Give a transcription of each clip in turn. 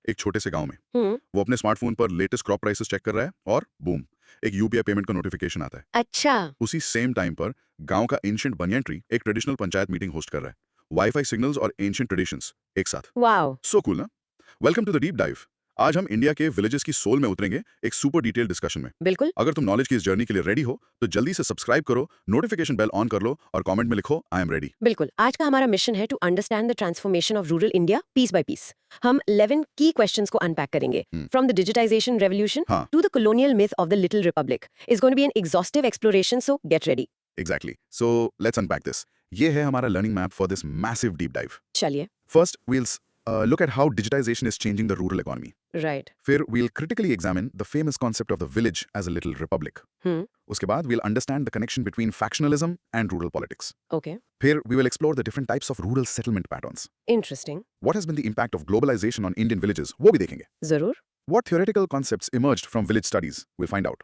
एक छोटे से गांव में। वो अपने स्मार्टफोन पर लेटेस्ट क्रॉप प्राइसेस चेक कर रहा है और बूम, एक यूपीआई पेमेंट का नोटिफिकेशन आता है। अच्छा। उसी सेम टाइम पर गांव का एंशिएंट बनियान ट्री एक ट्रेडिशनल पंचायत मीटिंग होस्ट कर रहा है। वाईफाई सिग्नल्स और एंशिएंट ट्रेडिशंस एक साथ। वाओ। सो कूल ना। Welcome to the deep dive. आज हम इंडिया के विलेजेस की सोल में उतरेंगे एक सुपर डिटेल डिस्कशन में। बिल्कुल। अगर तुम नॉलेज की इस जर्नी के लिए रेडी हो तो जल्दी से सब्सक्राइब करो, नोटिफिकेशन बेल ऑन कर लो और कमेंट में लिखो आई एम रेडी। बिल्कुल, आज का हमारा मिशन है to understand the transformation of rural India piece by piece. हम 11 की क्वेश्चंस को अनपैक करेंगे। फ्रॉम द डिजिटाइजेशन रेवोल्यूशन हाँ। To the colonial myth of the little republic is going to be an exhaustive exploration, so get ready. Exactly. So let's unpack this. ये है हमारा learning map for this massive deep dive. चलिए। First, we'll look at how digitization is changing the rural economy. Right. फिर we'll critically examine the famous concept of the village as a little republic. उसके बाद we'll understand the connection between factionalism and rural politics. Okay. फिर we will explore the different types of rural settlement patterns. Interesting. What has been the impact of globalization on Indian villages? वो भी देखेंगे. जरूर। What theoretical concepts emerged from village studies? We'll find out.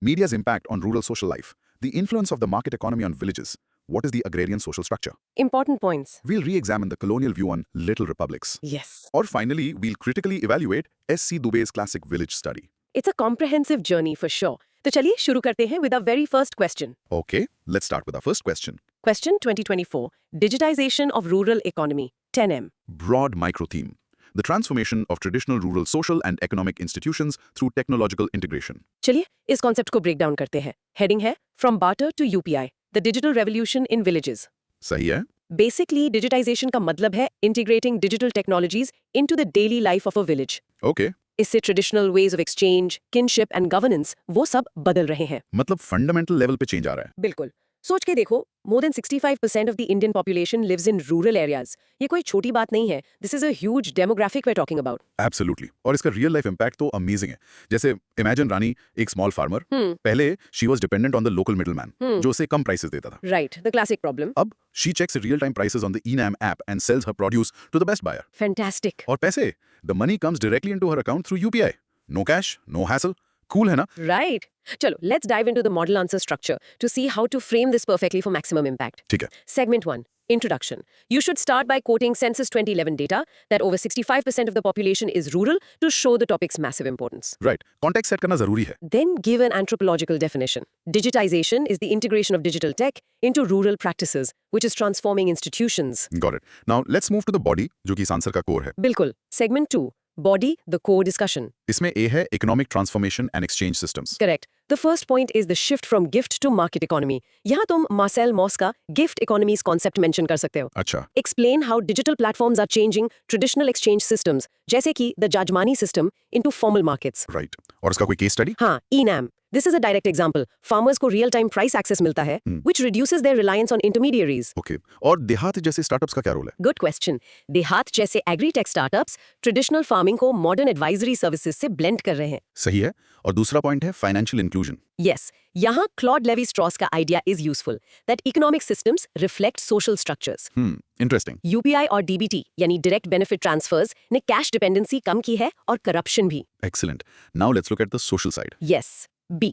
Media's impact on rural social life. The influence of the market economy on villages. What is the agrarian social structure? Important points. We'll re-examine the colonial view on little republics. Yes. Or finally, we'll critically evaluate S.C. Dubey's classic village study. It's a comprehensive journey for sure. तो चलिए शुरू करते हैं with our very first question. Okay, let's start with our first question. Question 2024. Digitization of rural economy. 10M. Broad micro theme. The transformation of traditional rural social and economic institutions through technological integration. चलिए इस concept को break down करते हैं। Heading है from barter to UPI, the digital revolution in villages. सही है? Basically digitisation का मतलब है integrating digital technologies into the daily life of a village. Okay. इससे traditional ways of exchange, kinship and governance वो सब बदल रहे हैं। मतलब फंडामेंटल लेवल पे चेंज आ रहा है। बिल्कुल। सोच के देखो, more than 65% of the Indian population lives in rural areas. ये कोई छोटी बात नहीं है। This is a huge demographic we are talking about. Absolutely. और इसका रियल लाइफ इम्पैक्ट तो अमेजिंग है। जैसे इमेजिन रानी, एक स्मॉल फार्मर। पहले she was dependent on the local middleman, जो उसे कम प्राइसेस देता था। Right, the classic problem. अब she checks real time prices on the eNAM app and sells her produce to the best buyer. Fantastic. और पैसे, the money comes directly into हर account through UPI. No cash, no hassle. Cool है ना? Right. चलो, let's dive into the model answer structure to see how to frame this perfectly for maximum impact. ठीक है। Segment 1. Introduction. You should start by quoting Census 2011 data that over 65% of the population is rural to show the topic's massive importance. Right, context set करना जरूरी है। Then give an anthropological definition. Digitization is the integration of digital tech into rural practices, which is transforming institutions. Got it. Now let's move to the body, जो कि इस answer का core है। बिल्कुल। Segment 2. Body, the core discussion. इसमें ए है economic transformation and exchange systems. Correct. The first point is the shift from gift to market economy. यहाँ तुम मार्सेल मॉस का gift economies concept mention कर सकते हो. अच्छा। Explain how digital platforms are changing traditional exchange systems, जैसे कि the Jajmani system into formal markets. Right. और इसका कोई केस स्टडी? हाँ, eNAM. This is a direct example. Farmers को real-time price access मिलता है, which reduces their reliance on intermediaries. Okay. और देहात जैसे स्टार्टअप्स का क्या रोल है? Good question. देहात जैसे agri-tech startups traditional farming को modern advisory services से blend कर रहे हैं. सही है। और दूसरा पॉइंट है फाइनेंशियल इंक्लूजन। Yes, यहाँ Claude Lévi-Strauss का idea is useful that economic systems reflect social structures. Interesting. UPI और DBT यानी direct benefit transfers ने cash dependency कम की है और corruption भी. Excellent. Now let's look at the social side. Yes. B.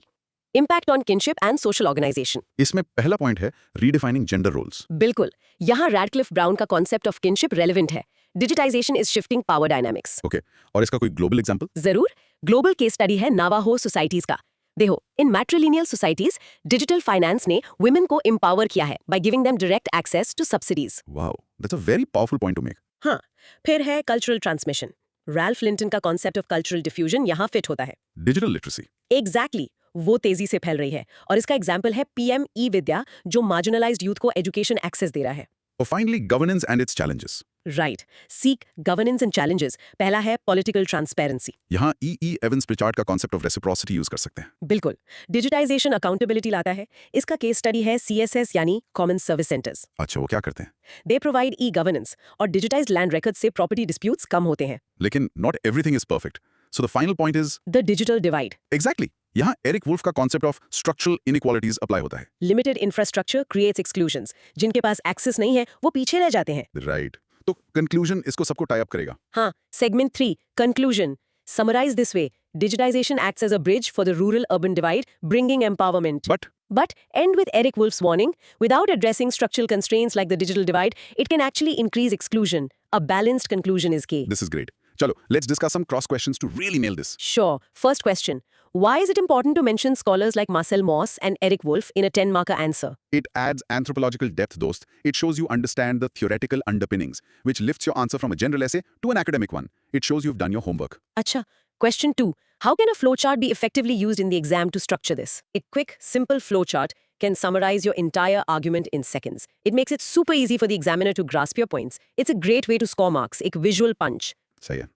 Impact on kinship and social organization. इसमें पहला point है रीडिफाइनिंग जेंडर रोल्स। बिल्कुल, यहाँ Radcliffe Brown का concept of kinship relevant है. Digitization is shifting power dynamics. Okay. और इसका कोई ग्लोबल एग्जांपल? जरूर, ग्लोबल केस स्टडी है नावाहो सोसाइटीज का। देखो, in matrilineal societies digital finance ने वुमेन को एम्पावर किया है by giving them direct access to subsidies. Wow, that's a very powerful point to make. हाँ, फिर है कल्चरल ट्रांसमिशन। रैल्फ लिंटन का कॉन्सेप्ट ऑफ कल्चरल डिफ्यूजन यहाँ फिट होता है। Digital literacy. एग्जैक्टली, वो तेजी से फैल रही है और इसका एग्जाम्पल है पीएम ई विद्या, जो मार्जिनलाइज्ड यूथ को एजुकेशन एक्सेस दे रहा है। और finally governance and it's challenges. Right, seek governance and challenges. पहला है पॉलिटिकल ट्रांसपेरेंसी। यहाँ ई एवंस प्रिचार्ड का कॉन्सेप्ट ऑफ रेसिप्रोसिटी यूज कर सकते हैं। बिल्कुल, डिजिटाइजेशन अकाउंटेबिलिटी लाता है। इसका केस स्टडी है CSS यानी कॉमन सर्विस सेंटर्स। अच्छा, वो क्या करते हैं? दे प्रोवाइड ई गवर्नेंस और डिजिटाइज्ड लैंड रिकॉर्ड्स से प्रॉपर्टी डिस्प्यूट्स कम होते हैं। लेकिन not everything is perfect, so the final point is the digital divide. Exactly. यहाँ एरिक वुल्फ का concept of structural inequalities apply होता है। Limited infrastructure creates exclusions. जिनके पास एक्सेस नहीं है वो पीछे रह जाते हैं। राइट। तो कंक्लूजन इसको सबको टाई अप करेगा। हाँ, segment 3 conclusion. Summarize this way: digitization acts as a bridge for the rural-urban divide, bringing empowerment. But end with Eric Wolf's warning: without addressing structural constraints like the digital divide, it can actually increase exclusion. A balanced conclusion is key. This is great. Chalo, let's discuss some cross questions to really nail this. Sure. First question. Why is it important to mention scholars like Marcel Mauss and Eric Wolf in a 10-marker answer? It adds anthropological depth, dost. It shows you understand the theoretical underpinnings, which lifts your answer from a general essay to an academic one. It shows you've done your homework. Acha. Question 2. How can a flowchart be effectively used in the exam to structure this? A quick, simple flowchart can summarize your entire argument in seconds. It makes it super easy for the examiner to grasp your points. It's a great way to score marks, a visual punch. Sahi hai.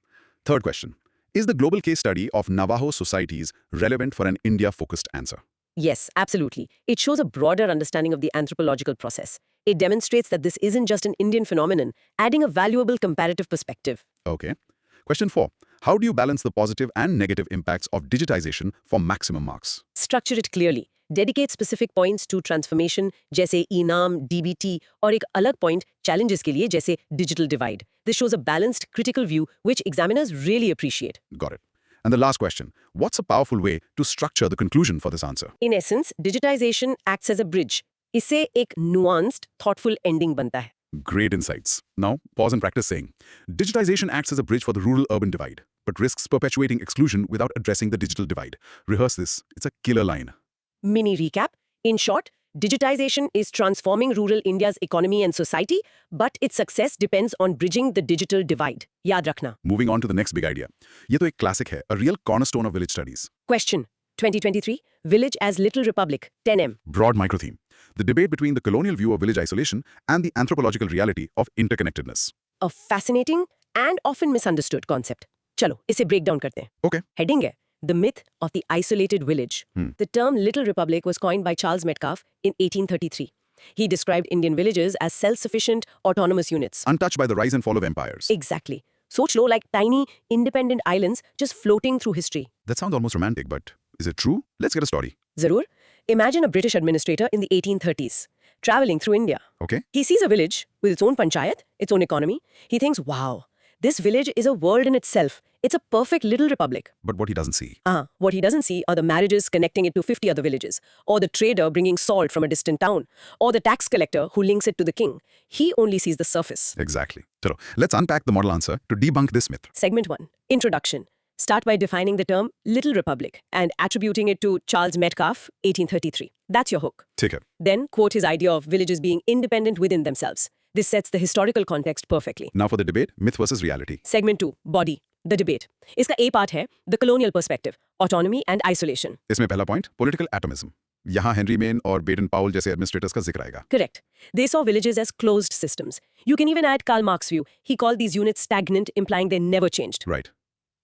Third question. Is the global case study of Navajo societies relevant for an India-focused answer? Yes, absolutely. It shows a broader understanding of the anthropological process. It demonstrates that this isn't just an Indian phenomenon, adding a valuable comparative perspective. Okay. Question 4. How do you balance the positive and negative impacts of digitization for maximum marks? Structure it clearly. Dedicate specific points to transformation, जैसे ENAM, DBT, और एक अलग point challenges के लिए जैसे digital divide. This shows a balanced, critical view which examiners really appreciate. Got it. And the last question. What's a powerful way to structure the conclusion for this answer? In essence, digitization acts as a bridge. इससे एक nuanced, thoughtful ending बनता है. Great insights. Now, pause and practice saying, digitization acts as a bridge for the rural-urban divide, but risks perpetuating exclusion without addressing the digital divide. Rehearse this. It's a killer line. Mini recap. In short, digitization is transforming rural India's economy and society, but its success depends on bridging the digital divide. याद रखना. Moving on to the next big idea. ये तो एक classic है, a real cornerstone of village studies. Question. 2023. Village as Little Republic. 10M. Broad micro-theme. The debate between the colonial view of village isolation and the anthropological reality of interconnectedness. A fascinating and often misunderstood concept. चलो, इसे break down करते हैं. Okay. Heading है The Myth of the Isolated Village. The term Little Republic was coined by Charles Metcalfe in 1833. He described Indian villages as self-sufficient, autonomous units. Untouched by the rise and fall of empires. Exactly. सोच लो like tiny, independent islands just floating through history. That sounds almost romantic, but is it true? Let's get a story. Zarur. Imagine a British administrator in the 1830s, traveling through India. Okay. He sees a village with its own panchayat, its own economy. He thinks, wow, this village is a world in itself. It's a perfect little republic. But what he doesn't see. What he doesn't see are the marriages connecting it to 50 other villages, or the trader bringing salt from a distant town, or the tax collector who links it to the king. He only sees the surface. Exactly. Chalo, let's unpack the model answer to debunk this myth. Segment 1. Introduction. Start by defining the term Little Republic and attributing it to Charles Metcalfe, 1833. That's your hook. Take it. Then quote his idea of villages being independent within themselves. This sets the historical context perfectly. Now for the debate, myth versus reality. Segment 2. Body. The debate. इसका A part है the colonial perspective, autonomy and isolation. इसमें पहला point, political atomism. यहाँ Henry main और Baden पाउल जैसे administrators का जिक्र आएगा. Correct. They saw villages as closed systems. You can even add Karl Marx's view. He called these units stagnant, implying they never changed. Right.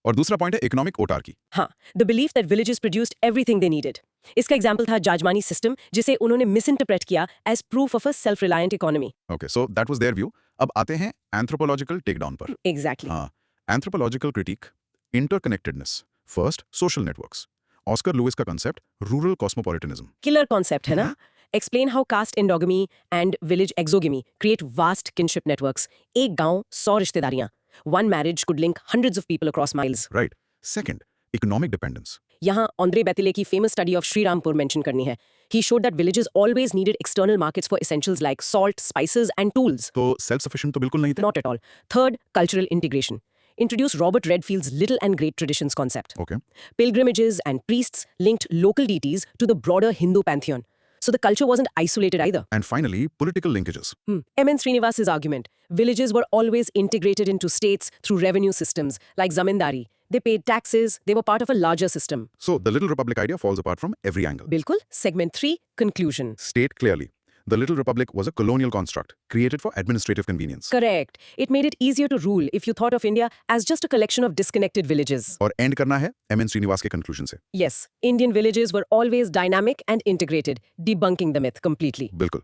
और दूसरा point है economic autarky. हाँ, the belief that villages produced everything they needed. इसका example था जाजमानी system, जिसे उन्होंने misinterpret किया as proof of a self-reliant economy. Okay, so that was their view. अब आते हैं anthropological takedown पर. Exactly. हाँ, anthropological critique, interconnectedness. First, social networks. Oscar Lewis का concept, rural cosmopolitanism. Killer concept है ना? Explain how caste endogamy and village exogamy create vast kinship networks. एक गांव, 100 रिश्तेदारियां. One marriage could link hundreds of people across miles. Right. Second, economic dependence. यहाँ Andre Betile की famous study of Sri Rampur mention करनी है. He showed that villages always needed external markets for essentials like salt, spices, and tools. तो self-sufficient तो बिल्कुल नहीं थे. Not at all. Third, cultural integration. Introduced Robert Redfield's Little and Great Traditions concept. Okay. Pilgrimages and priests linked local deities to the broader Hindu pantheon. So the culture wasn't isolated either. And finally, political linkages. M.N. Srinivas's argument. Villages were always integrated into states through revenue systems, like zamindari. They paid taxes, they were part of a larger system. So the Little Republic idea falls apart from every angle. Bilkul. Segment 3, conclusion. State clearly. The Little Republic was a colonial construct created for administrative convenience. Correct. It made it easier to rule if you thought of India as just a collection of disconnected villages. और end करना है M.N. Srinivas के conclusion से. Yes, Indian villages were always dynamic and integrated, debunking the myth completely. बिल्कुल.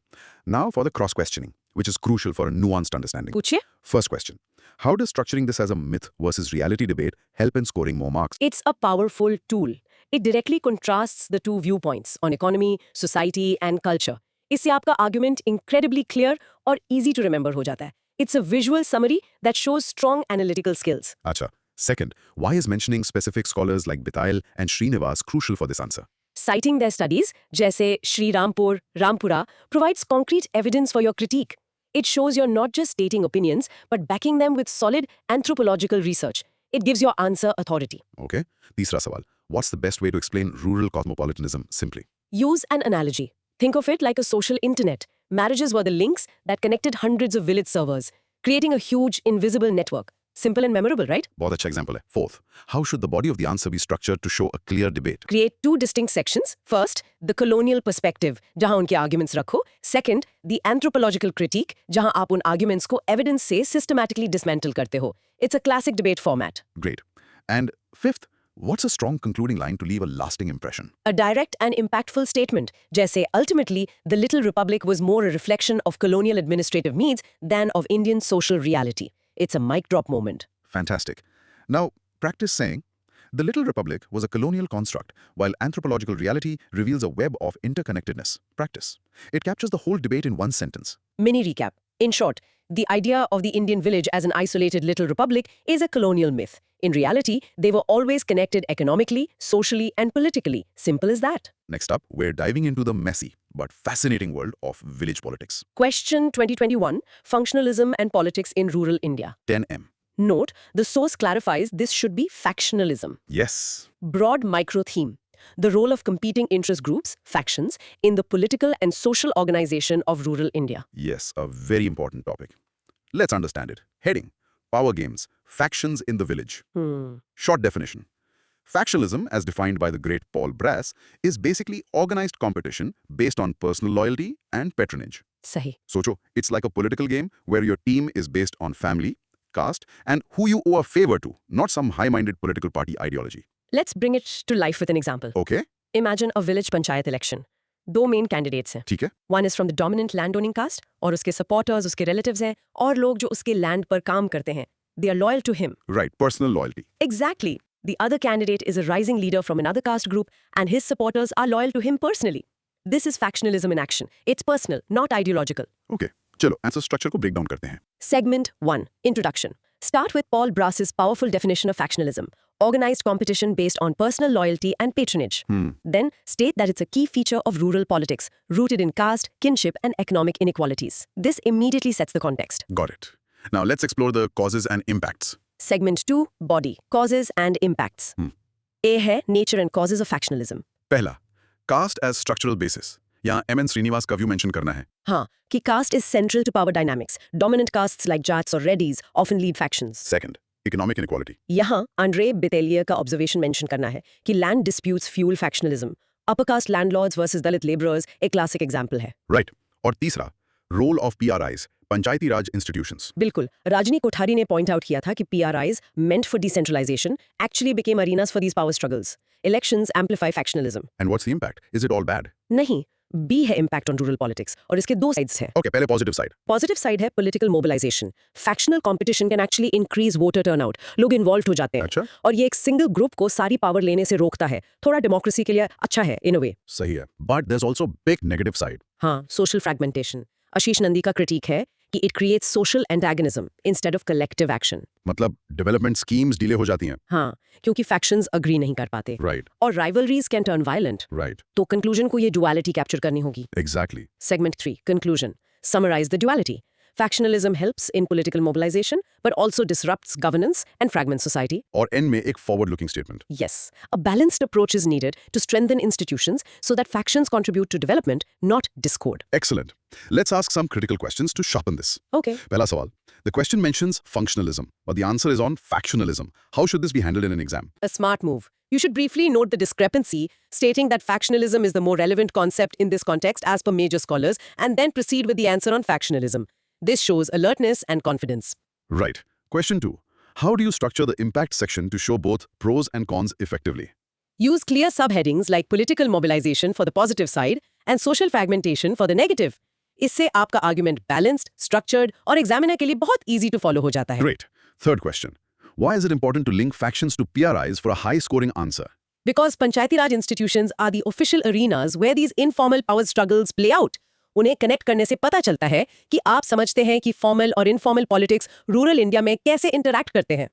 Now for the cross-questioning, which is crucial for a nuanced understanding. पूछिए. First question. How does structuring this as a myth versus reality debate help in scoring more marks? It's a powerful tool. It directly contrasts the two viewpoints on economy, society, and culture. इससे आपका argument incredibly clear और easy to remember हो जाता है. It's a visual summary that shows strong analytical skills. Acha. Second, why is mentioning specific scholars like Bitail and Srinivas crucial for this answer? Citing their studies, जैसे Sri Rampur, Rampura, provides concrete evidence for your critique. It shows you're not just stating opinions, but backing them with solid anthropological research. It gives your answer authority. Okay. तीसरा सवाल. What's the best way to explain rural cosmopolitanism simply? Use an analogy. Think of it like a social internet. Marriages were the links that connected hundreds of village servers, creating a huge, invisible network. Simple and memorable, right? बहुत अच्छा example है. Fourth, how should the body of the answer be structured to show a clear debate? Create two distinct sections. First, the colonial perspective, जहां उनके arguments रखो. Second, the anthropological critique, जहां आप उन arguments को evidence से systematically dismantle करते हो. It's a classic debate format. Great. And fifth, what's a strong concluding line to leave a lasting impression? A direct and impactful statement, जैसे ultimately, the Little Republic was more a reflection of colonial administrative needs than of Indian social reality. It's a mic drop moment. Fantastic. Now, practice saying, the Little Republic was a colonial construct, while anthropological reality reveals a web of interconnectedness. Practice. It captures the whole debate in one sentence. Mini recap. In short, the idea of the Indian village as an isolated little republic is a colonial myth. In reality, they were always connected economically, socially, and politically. Simple as that. Next up, we're diving into the messy but fascinating world of village politics. Question 2021, Functionalism and Politics in Rural India. 10M. Note, the source clarifies this should be factionalism. Yes. Broad micro theme. The role of competing interest groups, factions, in the political and social organization of rural India. Yes, a very important topic. Let's understand it. Heading. Power games. Factions in the village. Short definition. Factionalism, as defined by the great Paul Brass, is basically organized competition based on personal loyalty and patronage. Sahi. Socho, it's like a political game where your team is based on family, caste, and who you owe a favor to, not some high-minded political party ideology. Let's bring it to life with an example. Okay? Imagine a village panchayat election. दो main candidates हैं. ठीक है? One is from the dominant landowning caste और उसके supporters, उसके relatives हैं और लोग जो उसके land पर काम करते हैं. They are loyal to him. Right, personal loyalty. Exactly. The other candidate is a rising leader from another caste group and his supporters are loyal to him personally. This is factionalism in action. It's personal, not ideological. Okay, चलो answer structure को break down करते हैं. Segment 1. Introduction. Start with Paul Brass's powerful definition of factionalism. Organized competition based on personal loyalty and patronage. Then, state that it's a key feature of rural politics, rooted in caste, kinship, and economic inequalities. This immediately sets the context. Got it. Now let's explore the causes and impacts. Segment 2. Body. Causes and impacts. A है nature and causes of factionalism. पहला, caste as structural basis. यहाँ M.N. Srinivas का view mention करना है. हाँ, कि caste is central to power dynamics. Dominant castes like Jats or Reddys often lead factions. Second, economic inequality. यहाँ Andre Betelier का observation mention करना है कि land disputes fuel factionalism. Upper caste landlords versus Dalit laborers एक classic example है. Right. और तीसरा, role of PRIs, Panchayati Raj institutions. बिल्कुल. Rajni Kothari ने point out किया था कि PRIs, meant for decentralization, actually became arenas for these power struggles. Elections amplify factionalism. And what's the impact? Is it all bad? नहीं. B है impact on rural politics और इसके दो sides हैं. Okay, पहले positive side. Positive side है political mobilization. Factional competition can actually increase voter turnout. लोग involved हो जाते हैं. अच्छा? और ये एक single group को सारी power लेने से रोकता है. थोड़ा democracy के लिए अच्छा है in a way. सही है. But there's also big negative side. हाँ, social fragmentation. आशीष नंदी का critique है कि it creates social antagonism instead of collective action. मतलब development schemes delay हो जाती हैं. हाँ, क्योंकि factions agree नहीं कर पाते. Right, और rivalries can turn violent. right. तो conclusion को ये duality capture करनी होगी. Exactly. Segment 3. Conclusion. Summarize the duality. Factionalism helps in political mobilization, but also disrupts governance and fragments society. और end में एक forward-looking statement. Yes, a balanced approach is needed to strengthen institutions so that factions contribute to development, not discord. Excellent. Let's ask some critical questions to sharpen this. Okay. पहला सवाल. The question mentions functionalism, but the answer is on factionalism. How should this be handled in an exam? A smart move. You should briefly note the discrepancy, stating that factionalism is the more relevant concept in this context as per major scholars, and then proceed with the answer on factionalism. This shows alertness and confidence. Right. Question 2. How do you structure the impact section to show both pros and cons effectively? Use clear subheadings like political mobilization for the positive side and social fragmentation for the negative. इससे आपका argument balanced, structured और examiner के लिए बहुत easy to follow हो जाता है. Great. Third question. Why is it important to link factions to PRIs for a high-scoring answer? Because Panchayati Raj institutions are the official arenas where these informal power struggles play out. उन्हें connect करने से पता चलता है कि आप समझते हैं कि फॉर्मल और इनफॉर्मल पॉलिटिक्स रूरल इंडिया में कैसे इंटरैक्ट करते हैं.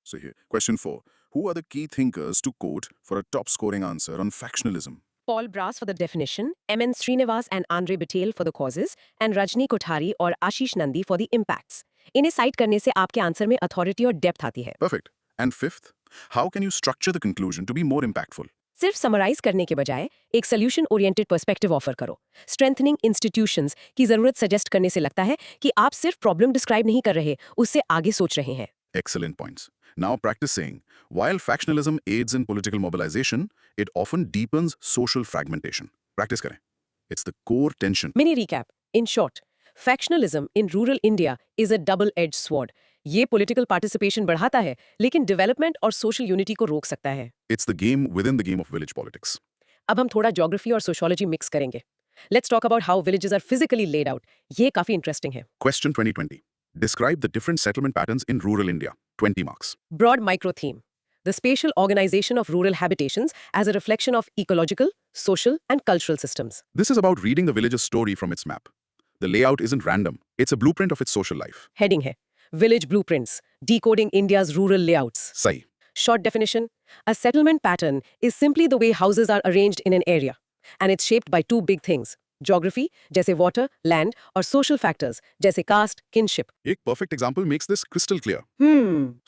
सही है. Question 4. Who are the key thinkers to quote for a top-scoring answer on factionalism? Paul Brass for the definition, M.N. Srinivas and Andre Patel for the causes, and Rajni Kothari और आशीष Nandi for the impacts. इन्हें site करने से आपके answer में authority और depth आती है. Perfect. And 5th, how can you structure the conclusion to be more impactful? सिर्फ समराइज करने के बजाय एक सोल्यूशन ओरिएंटेड पर्सपेक्टिव ऑफर करो. स्ट्रेंथनिंग इंस्टीट्यूशंस की जरूरत सजेस्ट करने से लगता है कि आप सिर्फ प्रॉब्लम डिस्क्राइब नहीं कर रहे, उससे आगे सोच रहे हैं. Excellent points. Now practice saying, while factionalism aids in political mobilization, it often deepens social fragmentation. Practice करें. It's the core tension. Mini recap. In short, factionalism in rural India is a double-edged sword. ये political participation बढ़ाता है, लेकिन development और social unity को रोक सकता है. It's the game within the game of village politics. अब हम थोड़ा geography और sociology mix करेंगे. Let's talk about how villages are physically laid out. ये काफी interesting है. Question 2020. Describe the different settlement patterns in rural India. 20 marks. Broad micro theme. The spatial organization of rural habitations as a reflection of ecological, social, and cultural systems. This is about reading the village's story from its map. The layout isn't random. It's a blueprint of its social life. Heading है Village Blueprints, Decoding India's Rural Layouts. Sahi. Short definition, a settlement pattern is simply the way houses are arranged in an area. And it's shaped by two big things. Geography, जैसे water, land, और social factors, जैसे caste, kinship. एक perfect example makes this crystal clear.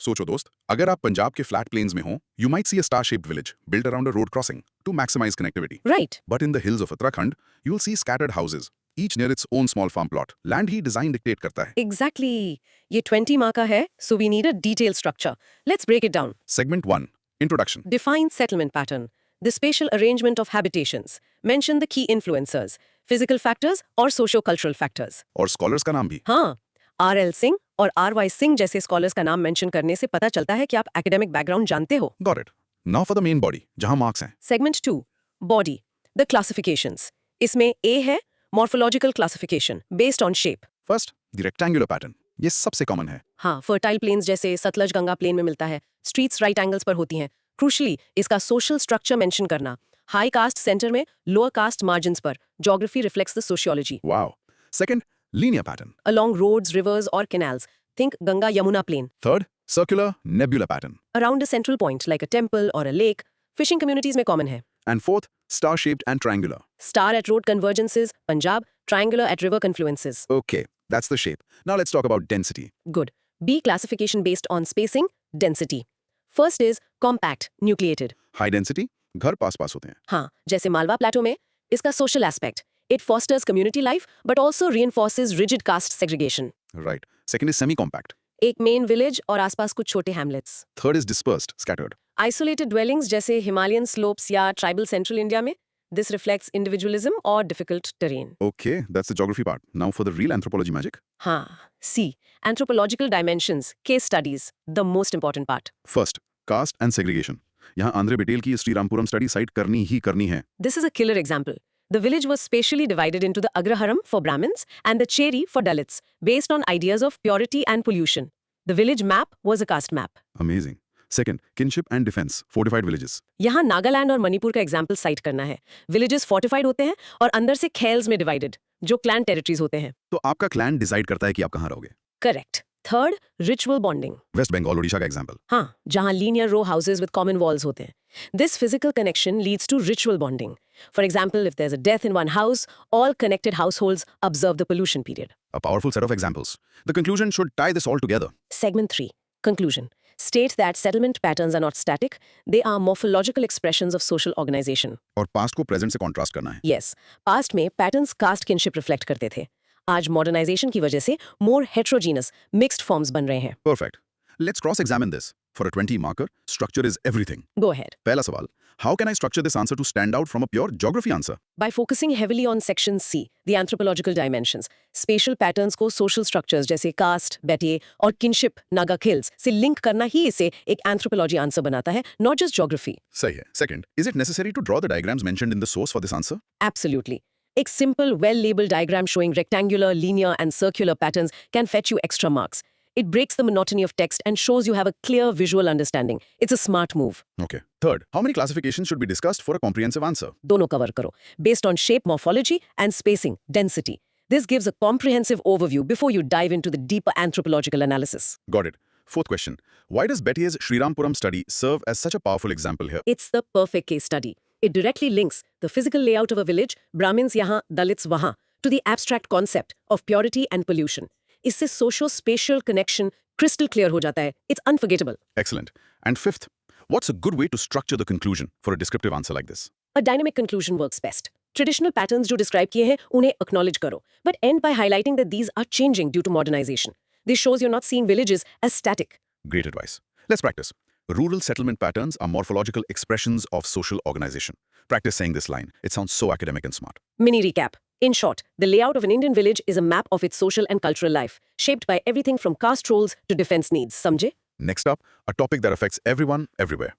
सोचो दोस्त, अगर आप पंजाब के flat plains में हो, you might see a star-shaped village built around a road crossing to maximize connectivity. Right. But in the hills of Uttarakhand, you'll see scattered houses, each near its own small farm plot. Land he design dictate करता है. Exactly. ये 20 mark का है, so we need a detailed structure. Let's break it down. Segment 1. Introduction. Define settlement pattern. The spatial arrangement of habitations. Mention the key influencers, physical factors और socio-cultural factors. और scholars का नाम भी. हाँ, R.L. Singh और R.Y. Singh जैसे scholars का नाम मेंशन करने से पता चलता है कि आप एकेडमिक बैकग्राउंड जानते हो. Got it. Now for the main body, जहाँ marks हैं. Segment 2. Body. The classifications. इसमें A है morphological classification based on shape. First, the rectangular pattern. ये सबसे common है. हाँ, fertile plains जैसे सतलज गंगा प्लेन में मिलता है. Streets right angles पर होती हैं. Crucially, इसका social structure mention करना. High caste center में, lower caste margins पर. Geography reflects the sociology. Wow. Second, linear pattern. Along roads, rivers or canals. Think Ganga Yamuna plain. Third, circular nebula pattern. Around a central point like a temple or a lake. Fishing communities में common है. And fourth, star-shaped and triangular. Star at road convergences, Punjab, triangular at river confluences. Okay, that's the shape. Now let's talk about density. Good. B classification based on spacing, density. First is compact, nucleated. High density, घर पास-पास होते हैं. हाँ, जैसे मालवा प्लेटो में, इसका social aspect. It fosters community life but also reinforces rigid caste segregation. Right. Second is semi-compact. एक main village और आसपास कुछ छोटे hamlets. Third is dispersed, scattered. Isolated dwellings जैसे Himalayan slopes या tribal central India में, this reflects individualism or difficult terrain. Okay, that's the geography part. Now for the real anthropology magic. हाँ, C. Anthropological dimensions, case studies, the most important part. First, caste and segregation. यहाँ Andre Patel की Sriramapuram study site करनी ही करनी है. This is a killer example. The village was spatially divided into the Agraharam for Brahmins and the Cheri for Dalits, based on ideas of purity and pollution. The village map was a caste map. Amazing. Second, kinship and defense, fortified villages. यहाँ नागालैंड और मणिपुर का example site करना है. Villages fortified होते हैं और अंदर से खेल्स में divided, जो clan territories होते हैं. तो आपका क्लैन डिसाइड करता है कि आप कहाँ रहोगे. Correct. Third, ritual bonding. West Bengal Odisha का एग्जाम्पल. हाँ, जहाँ linear row houses with common walls होते हैं. This physical connection leads to ritual bonding. For example, if there's a death in one house, all connected households observe the pollution period. A powerful set of examples. The conclusion should tie this all together. Segment 3. Conclusion. State that settlement patterns are not static, they are morphological expressions of social organization. और past को present से contrast करना है. Yes, past में patterns caste kinship reflect करते थे. आज modernization की वजह से more heterogeneous, mixed forms बन रहे हैं. Perfect. Let's cross-examine this. For a 20 marker, structure is everything. Go ahead. पहला सवाल, how can I structure this answer to stand out from a pure geography answer? By focusing heavily on section C, the anthropological dimensions, spatial patterns को social structures जैसे caste, betye और kinship, Naga Khels से link करना ही इसे एक anthropology answer बनाता है, not just geography. सही है. Second, is it necessary to draw the diagrams mentioned in the source for this answer? Absolutely. एक simple, well-labeled diagram showing rectangular, linear and circular patterns can fetch you extra marks. It breaks the monotony of text and shows you have a clear visual understanding. It's a smart move. Okay. Third, how many classifications should be discussed for a comprehensive answer? दोनों cover करो. Based on shape morphology and spacing, density. This gives a comprehensive overview before you dive into the deeper anthropological analysis. Got it. Fourth question. Why does Betty's Srirampuram study serve as such a powerful example here? It's the perfect case study. It directly links the physical layout of a village, Brahmins yahan, Dalits wahan, to the abstract concept of purity and pollution. इससे socio-spatial connection crystal clear हो जाता है. It's unforgettable. Excellent. And fifth, what's a good way to structure the conclusion for a descriptive answer like this? A dynamic conclusion works best. Traditional patterns जो describe किए हैं, उन्हें acknowledge करो, but end by highlighting that these are changing due to modernization. This shows you're not seeing villages as static. Great advice. Let's practice. Rural settlement patterns are morphological expressions of social organization. Practice saying this line. It sounds so academic and smart. Mini recap. In short, the layout of an Indian village is a map of its social and cultural life, shaped by everything from caste roles to defense needs. Samjhe? Next up, a topic that affects everyone, everywhere.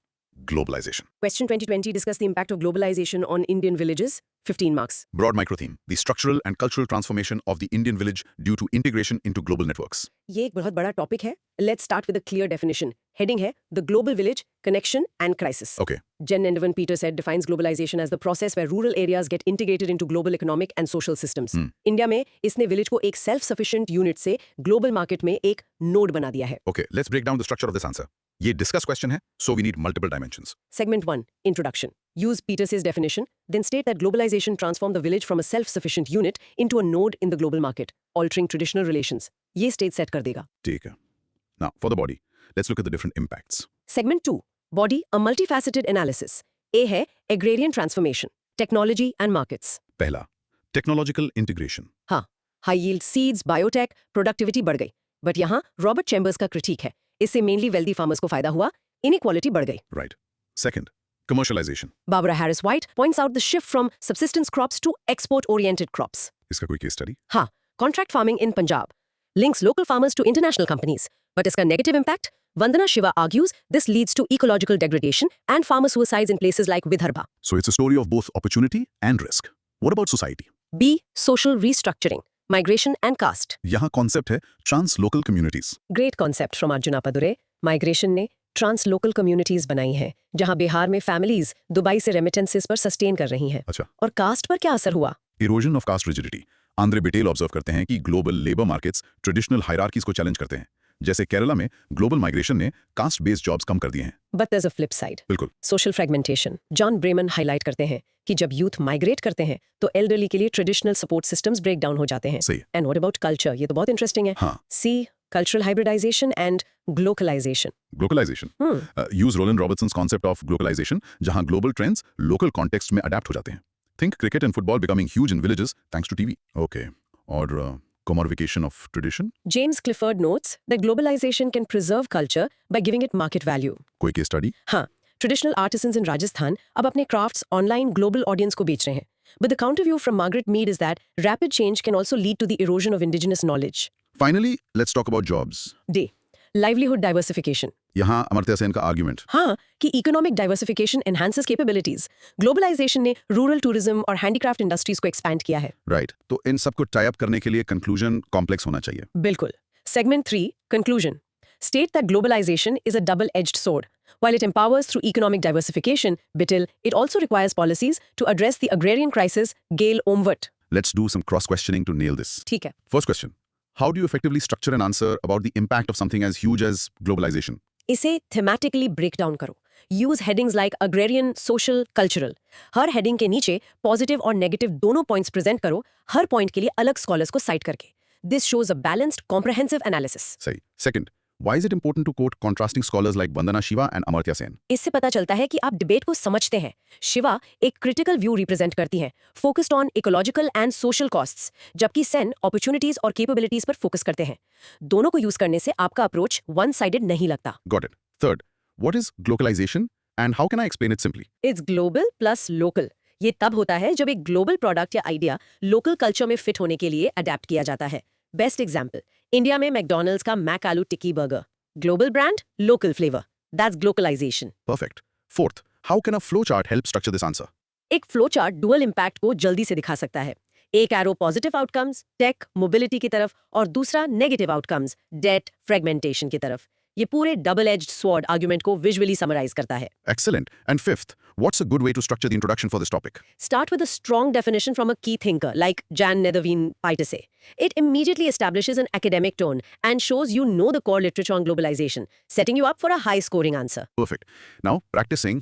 Globalization. Question 2020 discussed the impact of globalization on Indian villages. 15 marks. Broad micro-theme. The structural and cultural transformation of the Indian village due to integration into global networks. ये एक बहुत बड़ा topic है. Let's start with a clear definition. Heading है The Global Village, Connection and Crisis. Okay. Jen Nendevan Peter said defines globalization as the process where rural areas get integrated into global economic and social systems. India में इसने village को एक self-sufficient unit से global market में एक node बना दिया है. Okay, let's break down the structure of this answer. ये discuss question है, so we need multiple dimensions. Segment 1. Introduction. Use Peter's definition, then state that globalization transformed the village from a self-sufficient unit into a node in the global market, altering traditional relations. ये stage set कर देगा. ठीक है. Now, for the body, let's look at the different impacts. Segment 2. Body, a multifaceted analysis. A है agrarian transformation, technology and markets. पहला, technological integration. हाँ, high yield seeds, biotech, productivity बढ़ गई. But यहाँ रॉबर्ट चैम्बर्स का critique है. इससे mainly wealthy farmers को फायदा हुआ, inequality बढ़ गई. Right. Second, commercialization. Barbara Harris White points out the shift from subsistence crops to export-oriented crops. इसका कोई case study? हाँ, contract farming in Punjab links local farmers to international companies. But इसका negative impact? Vandana Shiva argues this leads to ecological degradation and farmer suicides in places like Vidarbha. So it's a story of both opportunity and risk. What about society? B. Social restructuring, migration and caste. यहाँ concept है trans-local communities. Great concept from Arjuna Padure. Migration ने trans-local communities बनाई हैं, जहां बिहार में families Dubai से remittances पर sustain कर रही हैं. अच्छा. और कास्ट पर क्या असर हुआ? Erosion of caste rigidity. Andre Beteille observe करते हैं कि global labour markets traditional hierarchies को चैलेंज करते हैं. जैसे केरला में ग्लोबल माइग्रेशन ने कास्ट बेस्ड जॉब्स कम कर दिए हैं. But there's a flip side. बिल्कुल. Social fragmentation. Jan Breman highlight करते हैं कि जब यूथ माइग्रेट करते हैं तो एल्डरली के लिए traditional support systems break down हो जाते हैं. सही. And what about culture? ये तो बहुत इंटरेस्टिंग है. हाँ. सी cultural hybridization and glocalization. Globalization. Use Roland Robertson's concept of globalization, जहां global trends local context में adapt हो जाते हैं. Think cricket and football becoming huge in villages thanks to TV. Okay. और commodification of tradition. James Clifford notes that globalization can preserve culture by giving it market value. कोई case study? हाँ, traditional artisans in Rajasthan अब अपने crafts online global audience को बेच रहे हैं. But the counter view from Margaret Mead is that rapid change can also lead to the erosion of indigenous knowledge. Finally, let's talk about jobs. D. Livelihood diversification. यहाँ अमर्त्य सेन का argument. हाँ, कि economic diversification enhances capabilities. Globalization ने rural tourism और handicraft industries को expand किया है. Right. तो इन सबको tie up करने के लिए conclusion complex होना चाहिए. बिल्कुल. Segment 3, conclusion. State that globalization is a double-edged sword. While it empowers through economic diversification, Bittil, it also requires policies to address the agrarian crisis. Gail Omvut. Let's do some cross-questioning to nail this. ठीक है. First question. How do you effectively structure an answer about the impact of something as huge as globalization? इसे thematically break down करो. Use headings like agrarian, social, cultural. हर heading के नीचे positive और negative दोनों points present करो, हर point के लिए अलग scholars को cite करके. This shows a balanced, comprehensive analysis. सही. Second, why is it important to quote contrasting scholars like Vandana Shiva and Amartya Sen? इससे पता चलता है कि आप डिबेट को समझते हैं. शिवा एक क्रिटिकल व्यू रिप्रेजेंट करती हैं, focused on ecological and social costs, जबकि सेन अपॉर्चुनिटीज और कैपेबिलिटीज पर फोकस करते हैं. दोनों को यूज करने से आपका अप्रोच वन साइडेड नहीं लगता. Got it. Third, what is globalization and how can I explain it simply? It's global plus local. ये तब होता है जब एक ग्लोबल प्रोडक्ट या आइडिया लोकल कल्चर में फिट होने के लिए अडेप्ट किया जाता है. बेस्ट एग्जाम्पल, इंडिया में मैकडॉनल्ड्स का Mc aloo tikki burger. Global brand, local flavour. That's glocalisation. Perfect. Fourth, how can a flowchart help structure this answer? एक फ्लो चार्ट डुअल इम्पैक्ट को जल्दी से दिखा सकता है. एक arrow positive outcomes, tech, mobility की तरफ, और दूसरा नेगेटिव आउटकम्स, डेट, फ्रेगमेंटेशन की तरफ. ये पूरे डबल एज्ड स्वॉर्ड आर्गुमेंट को विजुअली समराइज करता है. Excellent. And fifth, what's a good way to structure the introduction for this topic? Start with a strong definition from a key thinker like Jan Netherveen Paitese. It immediately establishes an academic tone and shows you know the core literature on globalization, setting you up for a high-scoring answer. Perfect. Now, practicing,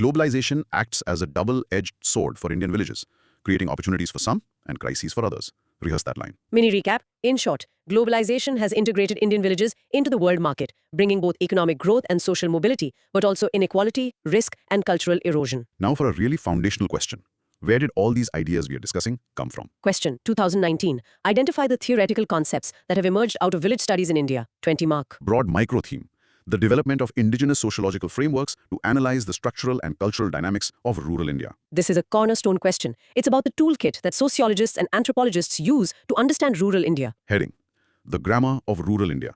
globalization acts as a double-edged sword for Indian villages, creating opportunities for some and crises for others. Rehearse that line. Mini recap. In short, globalization has integrated Indian villages into the world market, bringing both economic growth and social mobility, but also inequality, risk, and cultural erosion. Now for a really foundational question. Where did all these ideas we are discussing come from? Question 2019. Identify the theoretical concepts that have emerged out of village studies in India. 20 mark. Broad micro theme. The development of indigenous sociological frameworks to analyze the structural and cultural dynamics of rural India. This is a cornerstone question. It's about the toolkit that sociologists and anthropologists use to understand rural India. Heading. The grammar of rural India.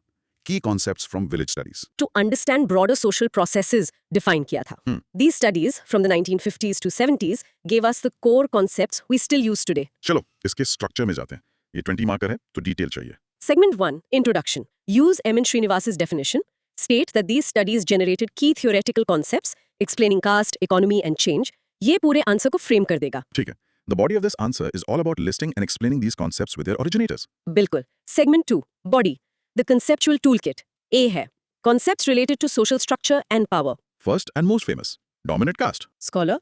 Key concepts from village studies. To understand broader social processes define किया था. These studies from the 1950s to 70s gave us the core concepts we still use today. चलो इसके structure में जाते हैं. ये 20 marker है तो डिटेल चाहिए. Segment 1. Introduction. Use M. N. Srinivas's definition. State that these studies generated key theoretical concepts explaining caste, economy and change. ये पूरे आंसर को फ्रेम कर देगा. ठीक है. The body of this answer is all about listing and explaining these concepts with their originators. बिल्कुल. Segment 2. Body. The conceptual toolkit. A है. Concepts related to social structure and power. First and most famous, dominant caste. Scholar.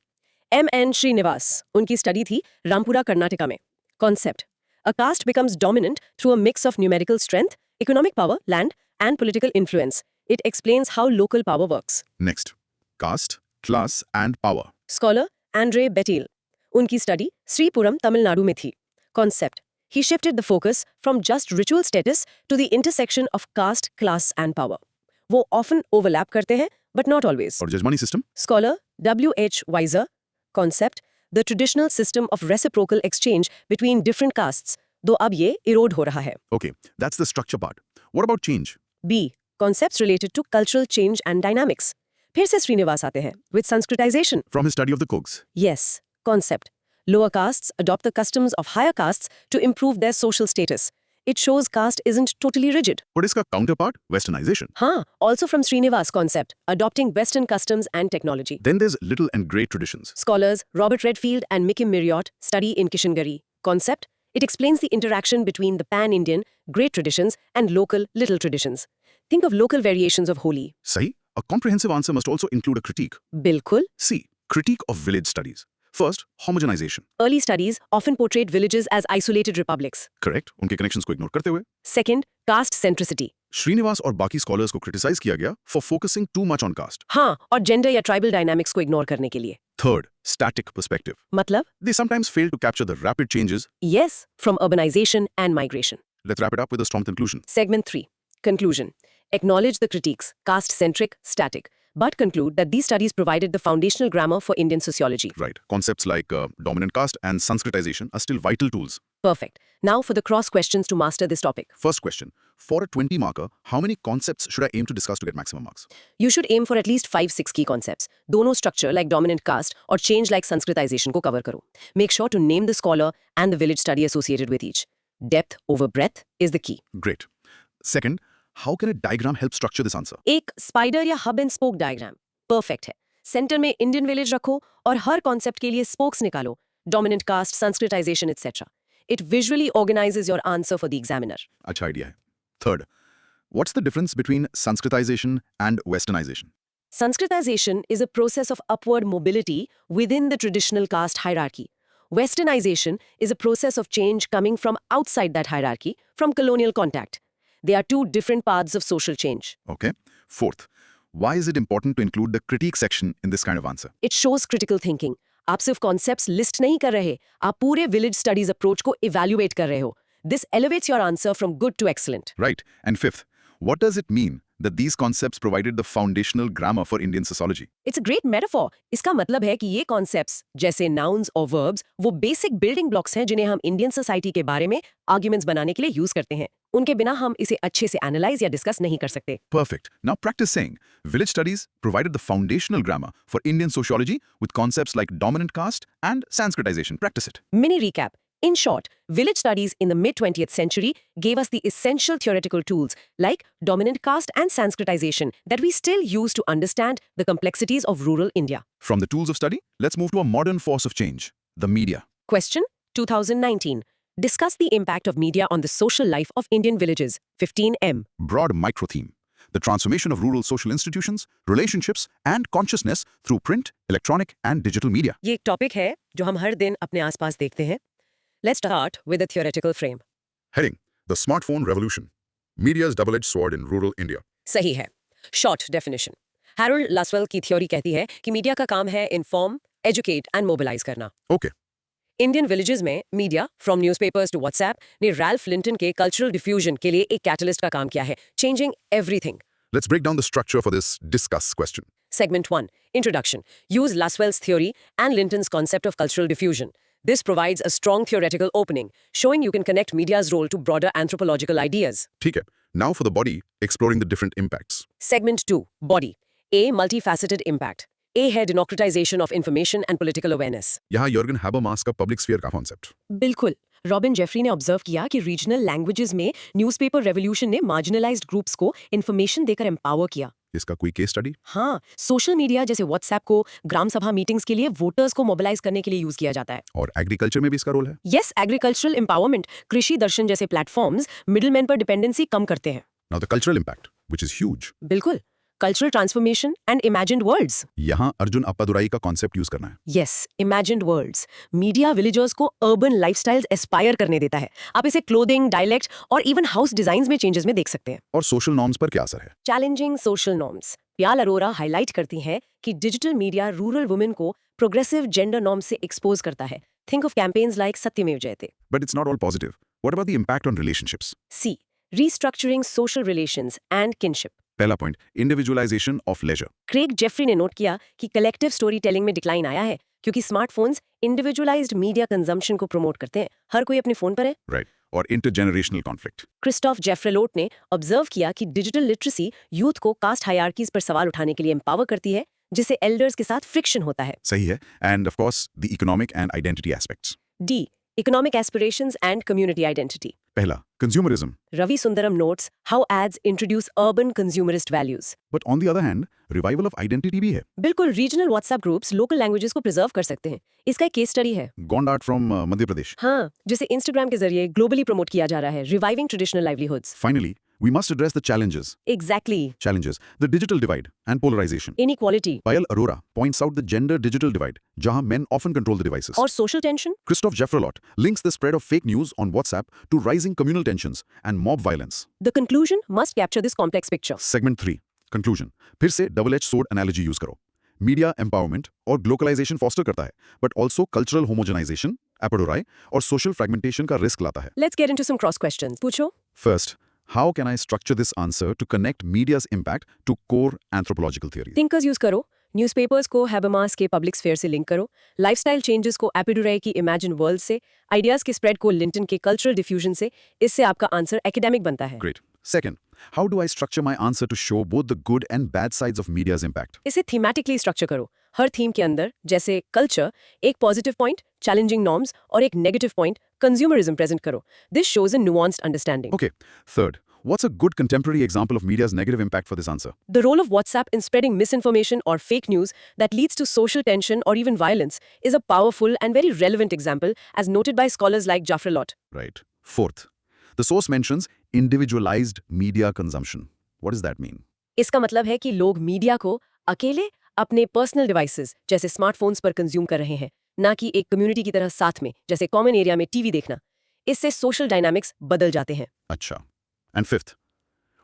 M. N. Srinivas. उनकी study थी रामपुरा कर्नाटका में. Concept. A caste becomes dominant through a mix of numerical strength, economic power, land, and political influence. It explains how local power works. Next, caste, class and power. Scholar Andre Betil. उनकी study Sripuram Tamil Nadu में थी. Concept. He shifted the focus from just ritual status to the intersection of caste, class and power. वो often overlap करते हैं, but not always. और जजमानी system? Scholar W. H. Weiser. Concept. The traditional system of reciprocal exchange between different castes, though अब ये erode हो रहा है. Okay, that's the structure part. What about change? B. Concepts related to cultural change and dynamics. फिर से श्रीनिवास आते हैं with Sanskritization. From his study of the Kugs. Yes. Concept. Lower castes adopt the customs of higher castes to improve their social status. It shows caste isn't totally rigid. What is the counterpart? Westernization. Haan, also from Srinivas concept, adopting Western customs and technology. Then there's little and great traditions. Scholars Robert Redfield and Mikim Marriott study in Kishangari. Concept. It explains the interaction between the pan-Indian, great traditions and local, little traditions. Think of local variations of Holi. Sahi? A comprehensive answer must also include a critique. Bilkul. C. Critique of village studies. First, homogenization. Early studies often portrayed villages as isolated republics. Correct. उनके connections को ignore करते हुए. Second, caste centricity. Srinivas और बाकी scholars को criticize किया गया for focusing too much on caste. हाँ, और gender या tribal dynamics को ignore करने के लिए. Third, static perspective. मतलब? They sometimes fail to capture the rapid changes. Yes, from urbanization and migration. Let's wrap it up with a strong conclusion. Segment 3. Conclusion. Acknowledge the critiques, caste-centric, static, but conclude that these studies provided the foundational grammar for Indian sociology. Right. Concepts like dominant caste and Sanskritization are still vital tools. Perfect. Now for the cross questions to master this topic. First question. For a 20 marker, how many concepts should I aim to discuss to get maximum marks? You should aim for at least 5-6 key concepts. दोनों structure like dominant caste or change like Sanskritization को cover करो. Make sure to name the scholar and the village study associated with each. Depth over breadth is the key. Great. Second, how can a diagram help structure this answer? एक spider या hub and spoke diagram perfect है. Centre में Indian village रखो और हर concept के लिए spokes निकालो. Dominant caste, Sanskritisation etcetera. It visually organizes your answer for the examiner. अच्छा idea है. Third, what's the difference between Sanskritization and Westernization? Sanskritization is a process of upward mobility within the traditional caste hierarchy. Westernization is a process of change coming from outside that hierarchy, from colonial contact. They are two different paths of social change. Okay. Fourth, why is it important to include the critique section in this kind of answer? It shows critical thinking. आप सिर्फ concepts list नहीं कर रहे, आप पूरे village studies approach को evaluate कर रहे हो. This elevates your answer from good to excellent. Right. And fifth, what does it mean that these concepts provided the foundational grammar for Indian sociology? It's a great metaphor. इसका मतलब है कि ये concepts, जैसे nouns और verbs, वो basic building blocks हैं जिन्हें हम Indian society के बारे में arguments बनाने के लिए use करते हैं. उनके बिना हम इसे अच्छे से analyze या discuss नहीं कर सकते. Perfect. Now practice saying, village studies provided the foundational grammar for Indian sociology with concepts like dominant caste and Sanskritization. Practice it. Mini recap. In short, Village studies in the mid-20th century gave us the essential theoretical tools like dominant caste and Sanskritization that we still use to understand the complexities of rural India. From the tools of study, let's move to a modern force of change, the media. Question 2019. Discuss the impact of media on the social life of Indian villages. 15M. Broad micro theme. The transformation of rural social institutions, relationships, and consciousness through print, electronic, and digital media. ये एक topic है जो हम हर दिन अपने आसपास देखते हैं. Let's start with a theoretical frame. Heading: The Smartphone Revolution. Media's double-edged sword in rural India. सही है. Short definition. हैरोल्ड लासवेल की थ्योरी कहती है कि मीडिया का काम है इन्फॉर्म, एजुकेट एंड मोबिलाइज करना. Okay. इंडियन विलेजेस में media from newspapers to WhatsApp ने रैल्फ लिंटन के कल्चरल डिफ्यूजन के लिए एक कैटलिस्ट का काम किया है, changing everything. Let's break down the structure for this discuss question. Segment 1. Introduction. Use Laswell's theory and Linton's concept of cultural diffusion. This provides a strong theoretical opening, showing you can connect media's role to broader anthropological ideas. ठीक है. Now for the body, exploring the different impacts. Segment 2. Body. A. Multifaceted impact. A है democratization of information and political awareness. यहाँ यॉर्गन Habermas का public sphere का concept. बिल्कुल. Robin Jeffrey ने observe किया कि रीजनल लैंग्वेजेस में न्यूज़पेपर रेवोल्यूशन ने मार्जिनलाइज्ड ग्रुप्स को इंफॉर्मेशन देकर एम्पावर किया. इसका कोई केस स्टडी? हाँ, सोशल मीडिया जैसे व्हाट्सएप को ग्राम सभा मीटिंग्स के लिए वोटर्स को मोबिलाइज करने के लिए यूज किया जाता है. और एग्रीकल्चर में भी इसका रोल है? यस, एग्रीकल्चरल एम्पावरमेंट, कृषि दर्शन जैसे प्लेटफॉर्म्स मिडिलमैन पर डिपेंडेंसी कम करते हैं. Now the cultural impact, which is huge. बिल्कुल. Cultural transformation and imagined worlds. यहाँ अर्जुन अप्पादुराई का कॉन्सेप्ट यूज करना है. Yes, imagined worlds. Media villagers को अर्बन लाइफस्टाइल्स एस्पायर करने देता है. आप इसे क्लोथिंग, डायलेक्ट और इवन हाउस डिजाइन्स में चेंजेस में देख सकते हैं. और सोशल नॉर्म्स पर क्या असर है? Challenging social norms. Payal Arora highlight करती हैं कि डिजिटल मीडिया रूरल वुमेन को प्रोग्रेसिव जेंडर नॉर्म्स से एक्सपोज करता है. थिंक ऑफ कैंपेन्स लाइक सत्यमेव जयते. But it's not all positive. What about the impact on relationships? C. Restructuring social relations and kinship. पहला point, individualisation of leisure. Craig Jeffrey ने note किया कि collective story telling में decline आया है क्योंकि स्मार्टफोन्स इंडिविजुअलाइज्ड मीडिया कंजम्पशन को promote करते हैं. हर कोई अपने फोन पर है. राइट. और इंटरजेनरेशनल कॉन्फ्लिक्ट. क्रिस्टोफ जेफ्रेलोट ने ऑब्जर्व किया कि डिजिटल लिटरेसी यूथ को कास्ट हायरार्कीज पर सवाल उठाने के लिए एम्पावर करती है, जिससे एल्डर्स के साथ फ्रिक्शन होता है. सही है. And of course the economic and identity aspects. D. Economic aspirations and community identity. पहला, consumerism. Ravi Sundaram notes how ads introduce urban consumerist values. But on the other hand revival of identity भी है. बिल्कुल. Regional WhatsApp groups local languages को preserve कर सकते हैं. इसका एक केस स्टडी है. गॉन्डार्ट फ्रॉम मध्य प्रदेश. हाँ, जिसे इंस्टाग्राम के जरिए ग्लोबली प्रमोट किया जा रहा है, reviving traditional livelihoods. Finally, we must address the challenges. Exactly. Challenges, the digital divide and polarization. Inequality. Payal Arora points out the gender digital divide, jahan men often control the devices. और social tension. Christoph Jeffrelot links the spread of fake news on WhatsApp to rising communal tensions and mob violence. The conclusion must capture this complex picture. Segment 3, conclusion. फिर से double-edged sword analogy use करो. Media empowerment और globalization foster करता है, but also cultural homogenization, apodoroi और social fragmentation का risk लाता है. Let's get into some cross questions. पूछो. First, how can I structure this answer to connect media's impact to core anthropological theories? Thinkers use करो. Newspapers को Habermas के public sphere से link करो. Lifestyle changes को एपिडुराई की इमेजिन वर्ल्ड से, ideas के स्प्रेड को लिंटन के कल्चरल डिफ्यूजन से. इससे आपका आंसर एकेडमिक बनता है. Great. Second, how do I structure my answer to show both the good and bad sides of media's impact? इसे थीमेटिकली स्ट्रक्चर करो. हर थीम के अंदर, जैसे कल्चर, एक पॉजिटिव पॉइंट, चैलेंजिंग नॉर्म्स और एक नेगेटिव पॉइंट, कंज्यूमरिज्म प्रेजेंट करो. This shows a nuanced understanding. Okay. Third, what's a good contemporary example of media's negative impact for this answer? The role of WhatsApp in spreading misinformation or fake news that leads to social tension or even violence is a powerful and very relevant example, as noted by scholars like Jafrelot. Right. Fourth, the source mentions individualized media consumption. What does that mean? इसका मतलब है कि लोग media को अकेले अपने personal devices जैसे smartphones पर कंज्यूम कर रहे हैं, ना कि एक कम्युनिटी की तरह साथ में, जैसे कॉमन एरिया में टीवी देखना. इससे सोशल डायनामिक्स बदल जाते हैं. Acha. And fifth,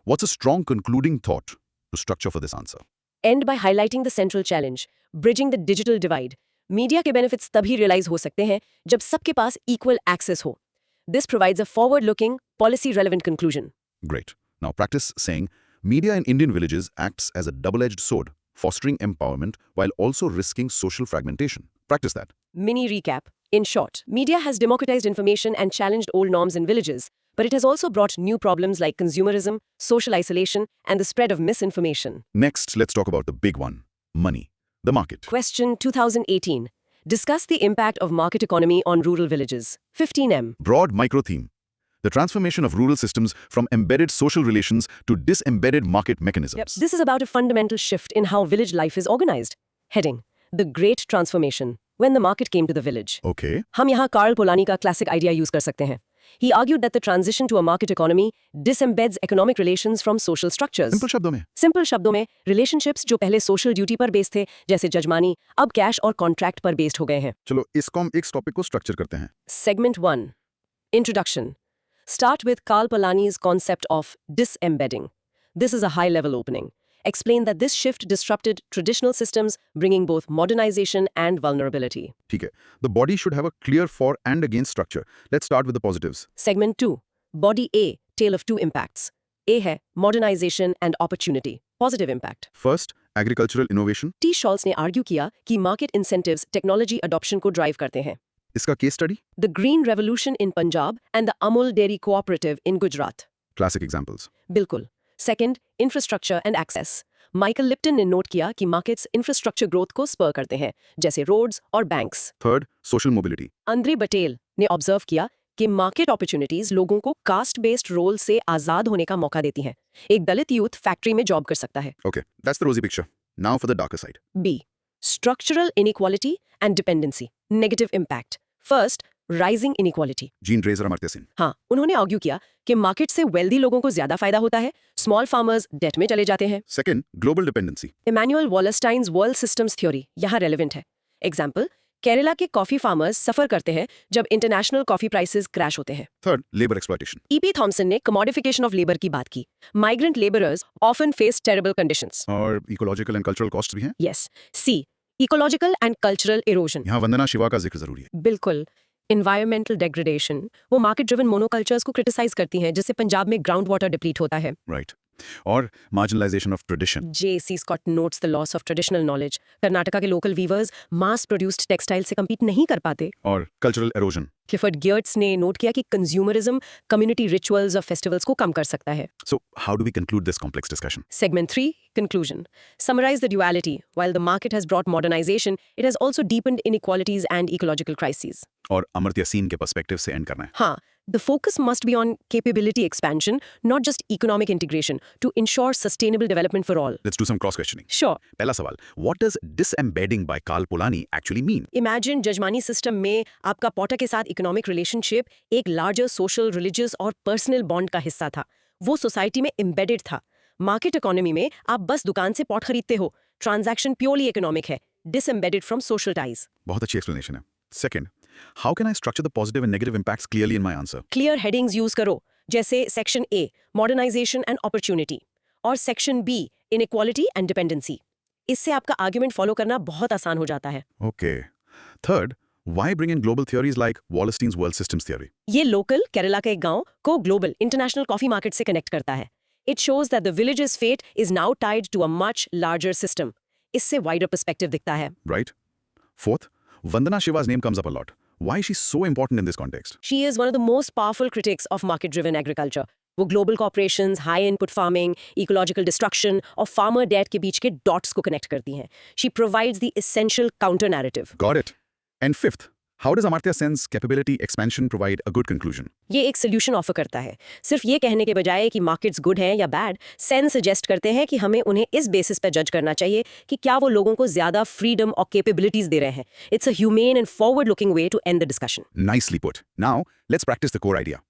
what's a strong concluding thought to structure for this answer? End by highlighting the central challenge, bridging the digital divide. Media के बेनिफिट्स तभी रियलाइज हो सकते हैं जब सबके पास इक्वल एक्सेस हो. This provides a forward-looking, policy-relevant conclusion. Great. Now practice saying, media in Indian villages acts as a double-edged sword, fostering empowerment while also risking social fragmentation. Practice that. Mini recap. In short, media has democratized information and challenged old norms in villages, but it has also brought new problems like consumerism, social isolation, and the spread of misinformation. Next, let's talk about the big one, money, the market. Question 2018. Discuss the impact of market economy on rural villages. 15M. Broad micro theme. The transformation of rural systems from embedded social relations to disembedded market mechanisms. This is about a fundamental shift in how village life is organized. Heading: The Great Transformation. When the market came to the village. Okay. हम यहाँ Karl पोलानी का classic idea use कर सकते हैं. He argued that the transition to a market economy disembeds economic relations from social structures. Simple शब्दों में. Simple शब्दों में, रिलेशनशिप्स जो पहले सोशल ड्यूटी पर बेस्ड थे, जैसे जजमानी, अब कैश और कॉन्ट्रैक्ट पर बेस्ड हो गए हैं. चलो इस टॉपिक को स्ट्रक्चर करते हैं. Segment 1. Introduction. Start with Karl Polanyi's concept of disembedding. This is a high-level opening. Explain that this shift disrupted traditional systems, bringing both modernization and vulnerability. ठीक है. The body should have a clear for and against structure. Let's start with the positives. Segment 2. Body A, Tale of Two Impacts. A है modernization and opportunity. Positive impact. First, agricultural innovation. T. Scholz ने argue किया कि market incentives technology adoption को drive करते हैं. इसका case study. The Green Revolution in Punjab and the Amul Dairy Cooperative in Gujarat. Classic examples. बिल्कुल. Second, infrastructure and access. Michael Lipton ने note किया कि मार्केट्स इंफ्रास्ट्रक्चर ग्रोथ को spur करते हैं, जैसे रोड्स और banks. Third, social mobility. Andure बटेल ने ऑब्जर्व किया कि मार्केट अपॉर्चुनिटीज लोगों को कास्ट बेस्ड रोल से आजाद होने का मौका देती हैं. एक दलित यूथ फैक्ट्री में जॉब कर सकता है. Okay, that's the rosy picture. Now for the darker side. B. Structural inequality and dependency. Negative impact. First, rising inequality. Jean Drazer Amartya Sen. हाँ, उन्होंने आर्ग्यू किया कि मार्केट से वेल्दी लोगों को ज्यादा फायदा होता है, स्मॉल फार्मर्स डेट में चले जाते हैं. Second, global dependency. Immanuel Wallerstein's world systems theory यहाँ रेलेवेंट है. एग्जाम्पल, केरला के कॉफी फार्मर्स सफर करते हैं जब इंटरनेशनल कॉफी प्राइसेस क्रैश होते हैं. Third, labor exploitation. E.P. Thompson ने कमोडिफिकेशन ऑफ लेबर की बात की. Migrant labourers often face terrible conditions. और ecological and cultural costs भी हैं. Yes. C. Ecological and cultural erosion. यहाँ वंदना शिवा का जिक्र जरूरी है. बिल्कुल. Environmental degradation. वो मार्केट ड्रिवन मोनोकल्चर्स को क्रिटिसाइज करती हैं, जिससे पंजाब में ग्राउंड वाटर डिप्लीट होता है. Right. और marginalization of tradition. J.C. Scott notes the loss of traditional knowledge. Karnataka के local weavers mass produced textile से compete नहीं कर पाते. और cultural erosion. क्लिफर्ड गियर्ट्स ने नोट किया कि कंज्यूमरिज्म कम्युनिटी रिचुअल्स और फेस्टिवल्स को कम कर सकता है. So, how do we conclude this complex discussion? Segment 3, Conclusion. Summarize the duality. While the market has brought modernization, it has also deepened inequalities and ecological crises. और अमर्त्य सेन के perspective से and करना है. हाँ, the focus must be on capability expansion, not just economic integration, to ensure sustainable development for all. Let's do some cross questioning. Sure. पहला सवाल, what does disembedding by Karl Polanyi actually mean? Imagine jajmani system में आपका potter के साथ economic relationship एक larger social, religious और personal bond का हिस्सा था. वो सोसाइटी में एम्बेडेड था. मार्केट इकोनॉमी में आप बस दुकान से पॉट खरीदते हो. ट्रांजैक्शन प्योरली इकोनॉमिक है, डिसएम्बेडेड फ्रॉम सोशल टाइज. बहुत अच्छी एक्सप्लेनेशन है. Second, how can I structure the positive and negative impacts clearly in my answer? Clear headings use करो, जैसे section A modernisation and opportunity और section B inequality and dependency. इससे आपका argument follow करना बहुत आसान हो जाता है. Okay. Third, why bring in global theories like Wallerstein's world systems theory? ये लोकल केरला का एक गांव को ग्लोबल इंटरनेशनल कॉफी मार्केट से कनेक्ट करता है. It shows that the village's fate is now tied to a much larger system. इससे wider perspective दिखता है. Right? Fourth, Vandana Shiva's name comes up a lot. Why is she so important in this context? She is one of the most powerful critics of market-driven agriculture. वो global corporations, high input farming, ecological destruction और farmer date के बीच के dots को connect करती हैं. She provides the essential counter narrative. Got it. And fifth, how does Amartya Sen's capability expansion provide a good conclusion? ये एक solution offer करता है. सिर्फ ये कहने के बजाय कि मार्केट्स गुड हैं या बैड, सेन सजेस्ट करते हैं कि हमें उन्हें इस बेसिस पर जज करना चाहिए कि क्या वो लोगों को ज्यादा फ्रीडम और कैपेबिलिटीज दे रहे हैं. It's a humane and forward looking way to end the discussion. Nicely put. Now, let's practice the core idea.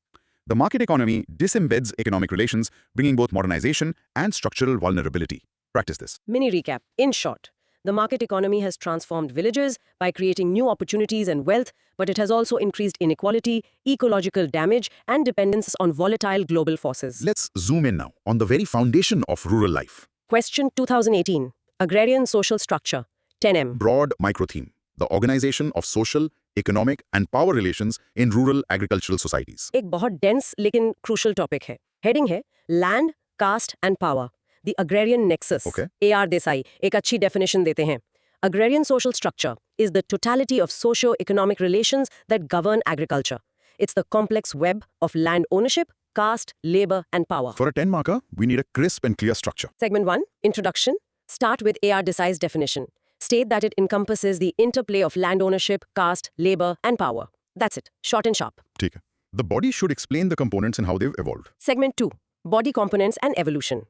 The market economy disembeds economic relations, bringing both modernization and structural vulnerability. Practice this. Mini recap. In short, the market economy has transformed villages by creating new opportunities and wealth, but it has also increased inequality, ecological damage, and dependence on volatile global forces. Let's zoom in now on the very foundation of rural life. Question 2018. Agrarian social structure. 10M. Broad micro theme. The organization of social, economic, and power relations in rural agricultural societies. एक बहुत dense लेकिन crucial topic है. Heading है land, caste and power, the agrarian nexus. Okay. A.R. Desai एक अच्छी definition देते हैं. Agrarian social structure is the totality of socio-economic relations that govern agriculture. It's the complex web of land ownership, caste, labor, and power. For a 10 marker, we need a crisp and clear structure. Segment 1, Introduction. Start with A.R. Desai's definition. state that it encompasses the interplay of land ownership, caste, labor, and power. That's it. Short and sharp. ठीक है. The body should explain the components and how they've evolved. Segment 2. Body components and evolution.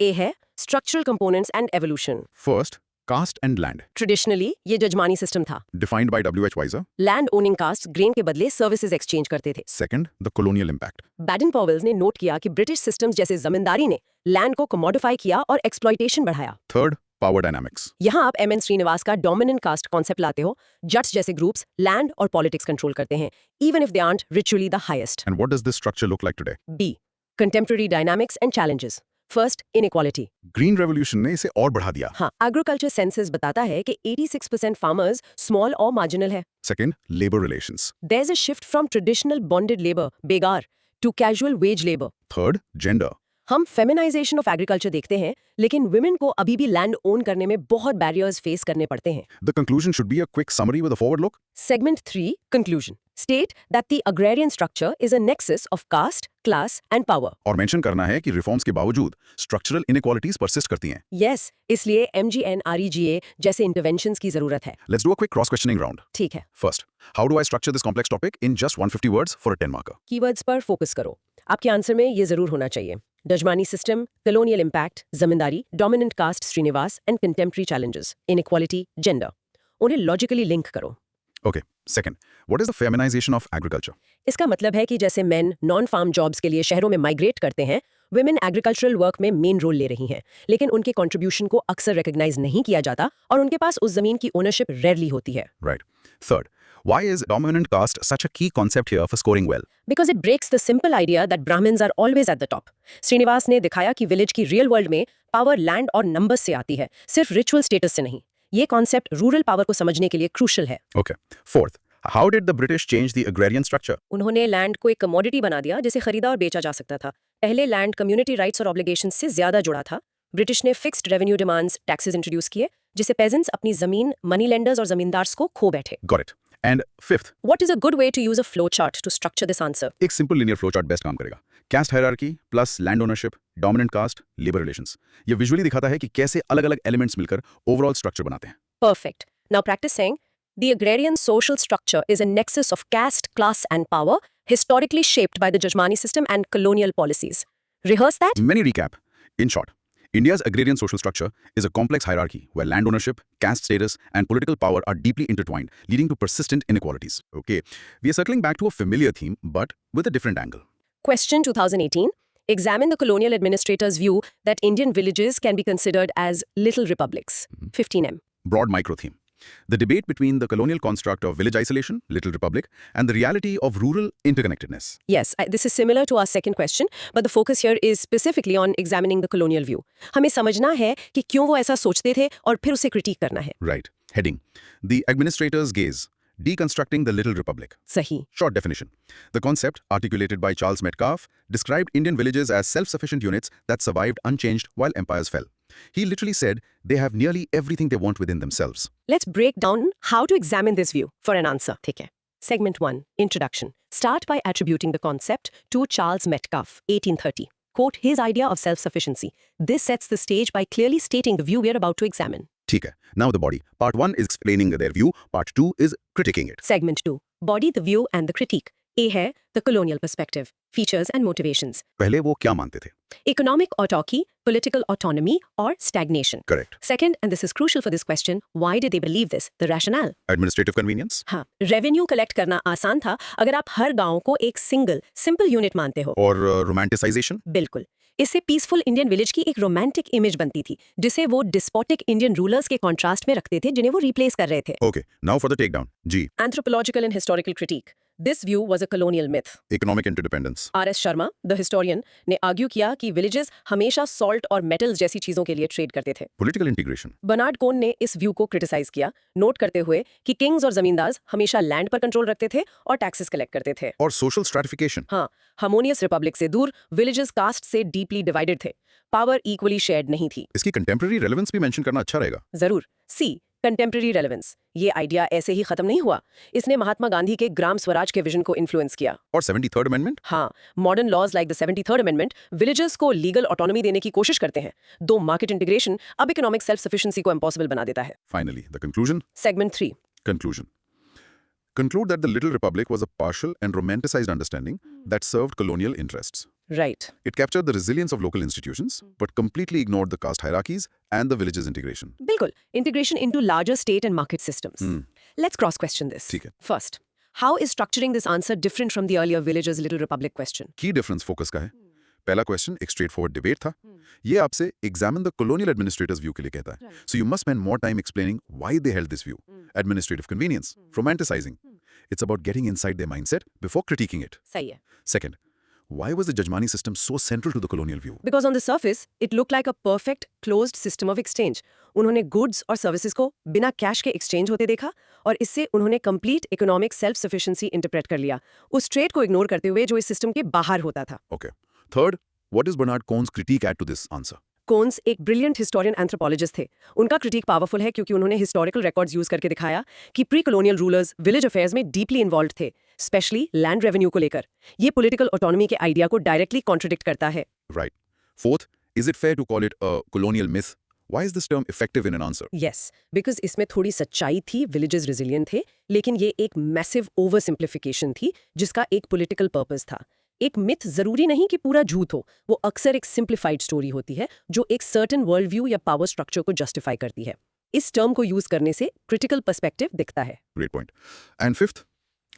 A है structural components and evolution. First, caste and land. Traditionally, ये जजमानी system था. Defined by W.H. Weiser. Land owning castes grain के बदले services exchange करते थे. Second, the colonial impact. Baden-Powell ने note किया कि ब्रिटिश systems जैसे जमींदारी ने land को commodify किया और exploitation बढ़ाया. Third, power dynamics. यहाँ आप M.N. श्रीनिवास का dominant caste concept लाते हो. Jats जैसे groups land और politics control करते हैं, even if they aren't ritually the highest. And what does this structure look like today? B. Contemporary dynamics and challenges. First, inequality. Green Revolution ने इसे और बढ़ा दिया. हाँ, agriculture census बताता है कि 86% farmers small और marginal है. Second, labor relations. There's a shift from traditional bonded labor, बेगार, to casual wage labor. Third, gender. हम feminization of agriculture देखते हैं, लेकिन women को अभी भी land own करने में बहुत barriers face करने पड़ते हैं. The conclusion should be a quick summary with a forward look. Segment 3, conclusion. State that the agrarian structure is a nexus of caste, class and power. और मेंशन करना है कि रिफॉर्म्स के बावजूद स्ट्रक्चरल इनइक्वालिटीज परसिस्ट करती हैं. Yes, इसलिए MGNREGA जैसे interventions की जरूरत है. Let's do a quick cross questioning round. ठीक है. First, how do I structure this complex topic in just 150 words for a 10 marker? Keywords पर focus करो. आपके आंसर में ये जरूर होना चाहिए. Dajmani system, colonial impact, zamindari, dominant caste Srinivas and contemporary challenges, inequality, gender. उन्हें logically link करो. Okay. Second, what is the feminization of agriculture? इसका मतलब है कि जैसे men non-farm jobs के लिए शहरों में migrate करते हैं, women agricultural work में main role ले रही हैं, लेकिन उनके contribution को अक्सर recognize नहीं किया जाता और उनके पास उस जमीन की ownership rarely होती है. Right. Third, why is dominant caste such a key concept here for scoring well? Because it breaks the simple idea that Brahmins are always at the top. Srinivas ने दिखाया कि village की real world में power land और numbers से आती है, सिर्फ ritual status से नहीं. ये concept rural power को समझने के लिए crucial है. Okay. Fourth, how did the British change the agrarian structure? उन्होंने लैंड को एक कमोडिटी बना दिया जिसे खरीदा और बेचा जा सकता था. पहले लैंड कम्युनिटी राइट्स और ऑब्लिगेशंस से ज्यादा जुड़ा था. ब्रिटिश ने fixed revenue demands taxes introduce किए जिससे पेजेंट्स अपनी जमीन मनी लेंडर्स और जमींदार्स को खो बैठे. Got it. And fifth, What is a good way to use a flow chart to structure this answer? एक simple linear flowchart best काम करेगा. Caste hierarchy plus land ownership, dominant caste, labor relations. ये visually दिखाता है कि कैसे अलग-अलग elements मिलकर overall structure बनाते हैं. Perfect. Now practice saying, the agrarian social structure is a nexus of caste, class and power, historically shaped by the Jajmani system and colonial policies. Rehearse that? Many recap. In short, India's agrarian social structure is a complex hierarchy where land ownership, caste status, and political power are deeply intertwined, leading to persistent inequalities. Okay, we are circling back to a familiar theme, but with a different angle. Question 2018. Examine the colonial administrator's view that Indian villages can be considered as little republics. 15M. Broad micro theme. The debate between the colonial construct of village isolation, little republic, and the reality of rural interconnectedness. Yes, this is similar to our second question, but the focus here is specifically on examining the colonial view. हमें समझना है कि क्यों वो ऐसा सोचते थे और फिर उसे critique करना है. Right. Heading. The administrator's gaze. Deconstructing the Little Republic. सही. Short definition. The concept, articulated by Charles Metcalfe, described Indian villages as self-sufficient units that survived unchanged while empires fell. He literally said they have nearly everything they want within themselves. Let's break down how to examine this view for an answer. ठीक है. Segment 1. Introduction. Start by attributing the concept to Charles Metcalfe, 1830. Quote his idea of self-sufficiency. This sets the stage by clearly stating the view we are about to examine. ठीक है. Now the body. Part 1 is explaining their view. Part 2 is critiquing it. Segment 2. Body, the view and the critique. A है the colonial perspective. Features and motivations. पहले वो क्या मानते थे? Economic autarky, political autonomy or stagnation. Correct. Second, and this is crucial for this question, why did they believe this? The rationale. Administrative convenience? हाँ, revenue collect करना आसान था अगर आप हर गांव को एक सिंपल यूनिट मानते हो. और romanticization? बिल्कुल. इससे पीसफुल इंडियन विलेज की एक रोमांटिक इमेज बनती थी जिसे वो डिस्पोटिक इंडियन रूलर्स के कॉन्ट्रास्ट में रखते थे जिन्हें वो रिप्लेस कर रहे थे. Okay, now for the takedown. G. Anthropological and historical critique. This view was a colonial myth. Economic interdependence. R.S. Sharma, the historian, ने आर्ग्यू किया कि विलेजेस हमेशा सॉल्ट और मेटल्स जैसी चीजों के लिए ट्रेड करते थे. Political integration. बर्नार्ड कोन ने इस व्यू को क्रिटिसाइज किया, नोट करते हुए कि किंग्स और जमींदार हमेशा लैंड पर कंट्रोल रखते थे और टैक्सेस कलेक्ट करते थे. और social stratification. हाँ, हार्मोनियस रिपब्लिक से दूर विलेजेस कास्ट से डीपली डिवाइडेड थे. पावर इक्वली शेयर्ड नहीं थी. इसकी contemporary relevance भी mention करना अच्छा रहेगा. जरूर. सी कंटेम्प्रेरी रेलेवेंस, ये आइडिया ऐसे ही खत्म नहीं हुआ। इसने महात्मा गांधी के ग्राम स्वराज के विजन को इन्फ्लुएंस किया। और 73rd अमेंडमेंट? हाँ, modern laws like the 73rd amendment villagers को लीगल ऑटोनॉमी देने की कोशिश करते हैं। दो मार्केट इंटीग्रेशन अब इकोनॉमिक सेल्फ सफिशिएंसी को इम्पॉसिबल बना देता है। Finally, the conclusion? Segment 3। Conclusion. Conclude that the Little Republic was a partial and romanticized understanding that served colonial interests. Right. It captured the resilience of local institutions, but completely ignored the caste hierarchies and the villages' integration. बिल्कुल, integration into larger state and market systems. Let's cross question this. ठीक है। First, how is structuring this answer different from the earlier villagers little Republic question? Key difference focus का है। पहला question एक straightforward debate था। ये आपसे examine the colonial administrators view के लिए कहता है। So you must spend more time explaining why they held this view. Administrative convenience, romanticizing. It's about getting inside their mindset before critiquing it. सही है। Second, why was the Jajmani system so central to the colonial view? Because on the surface, it looked like a perfect closed system of exchange. उन्होंने goods और services को बिना cash के exchange होते देखा और इससे उन्होंने complete economic self-sufficiency interpret कर लिया, उस trade को ignore करते हुए जो इस system के बाहर होता था। Okay. Third, what does Bernard Cohn's critique add to this answer? Cohn एक ब्रिलियंट हिस्टोरियन एंथ्रोपोलॉजिस्ट थे। उनका क्रिटिक पावरफुल है क्योंकि उन्होंने हिस्टोरिकल रिकॉर्ड्स यूज करके दिखाया कि pre colonial rulers village affairs में डीपली इन्वॉल्व थे, स्पेशली लैंड रेवेन्यू को लेकर। ये पॉलिटिकल ऑटोनॉमी के आइडिया को डायरेक्टली कॉन्ट्रडिक्ट करता है। Right. Fourth, is it fair to call it a colonial myth? Why is this term effective in an answer? Yes, because इसमें थोड़ी सच्चाई थी, विलेजेस रिजिलियंट थे, लेकिन ये एक मैसिव ओवर सिंप्लीफिकेशन थी जिसका एक पॉलिटिकल पर्पस था। एक मिथ जरूरी नहीं कि पूरा झूठ हो, वो अक्सर एक सिंप्लीफाइड स्टोरी होती है जो एक सर्टेन वर्ल्ड व्यू या पावर स्ट्रक्चर को जस्टिफाई करती है। इस टर्म को यूज करने से क्रिटिकल पर्सपेक्टिव दिखता है। Great point. And fifth,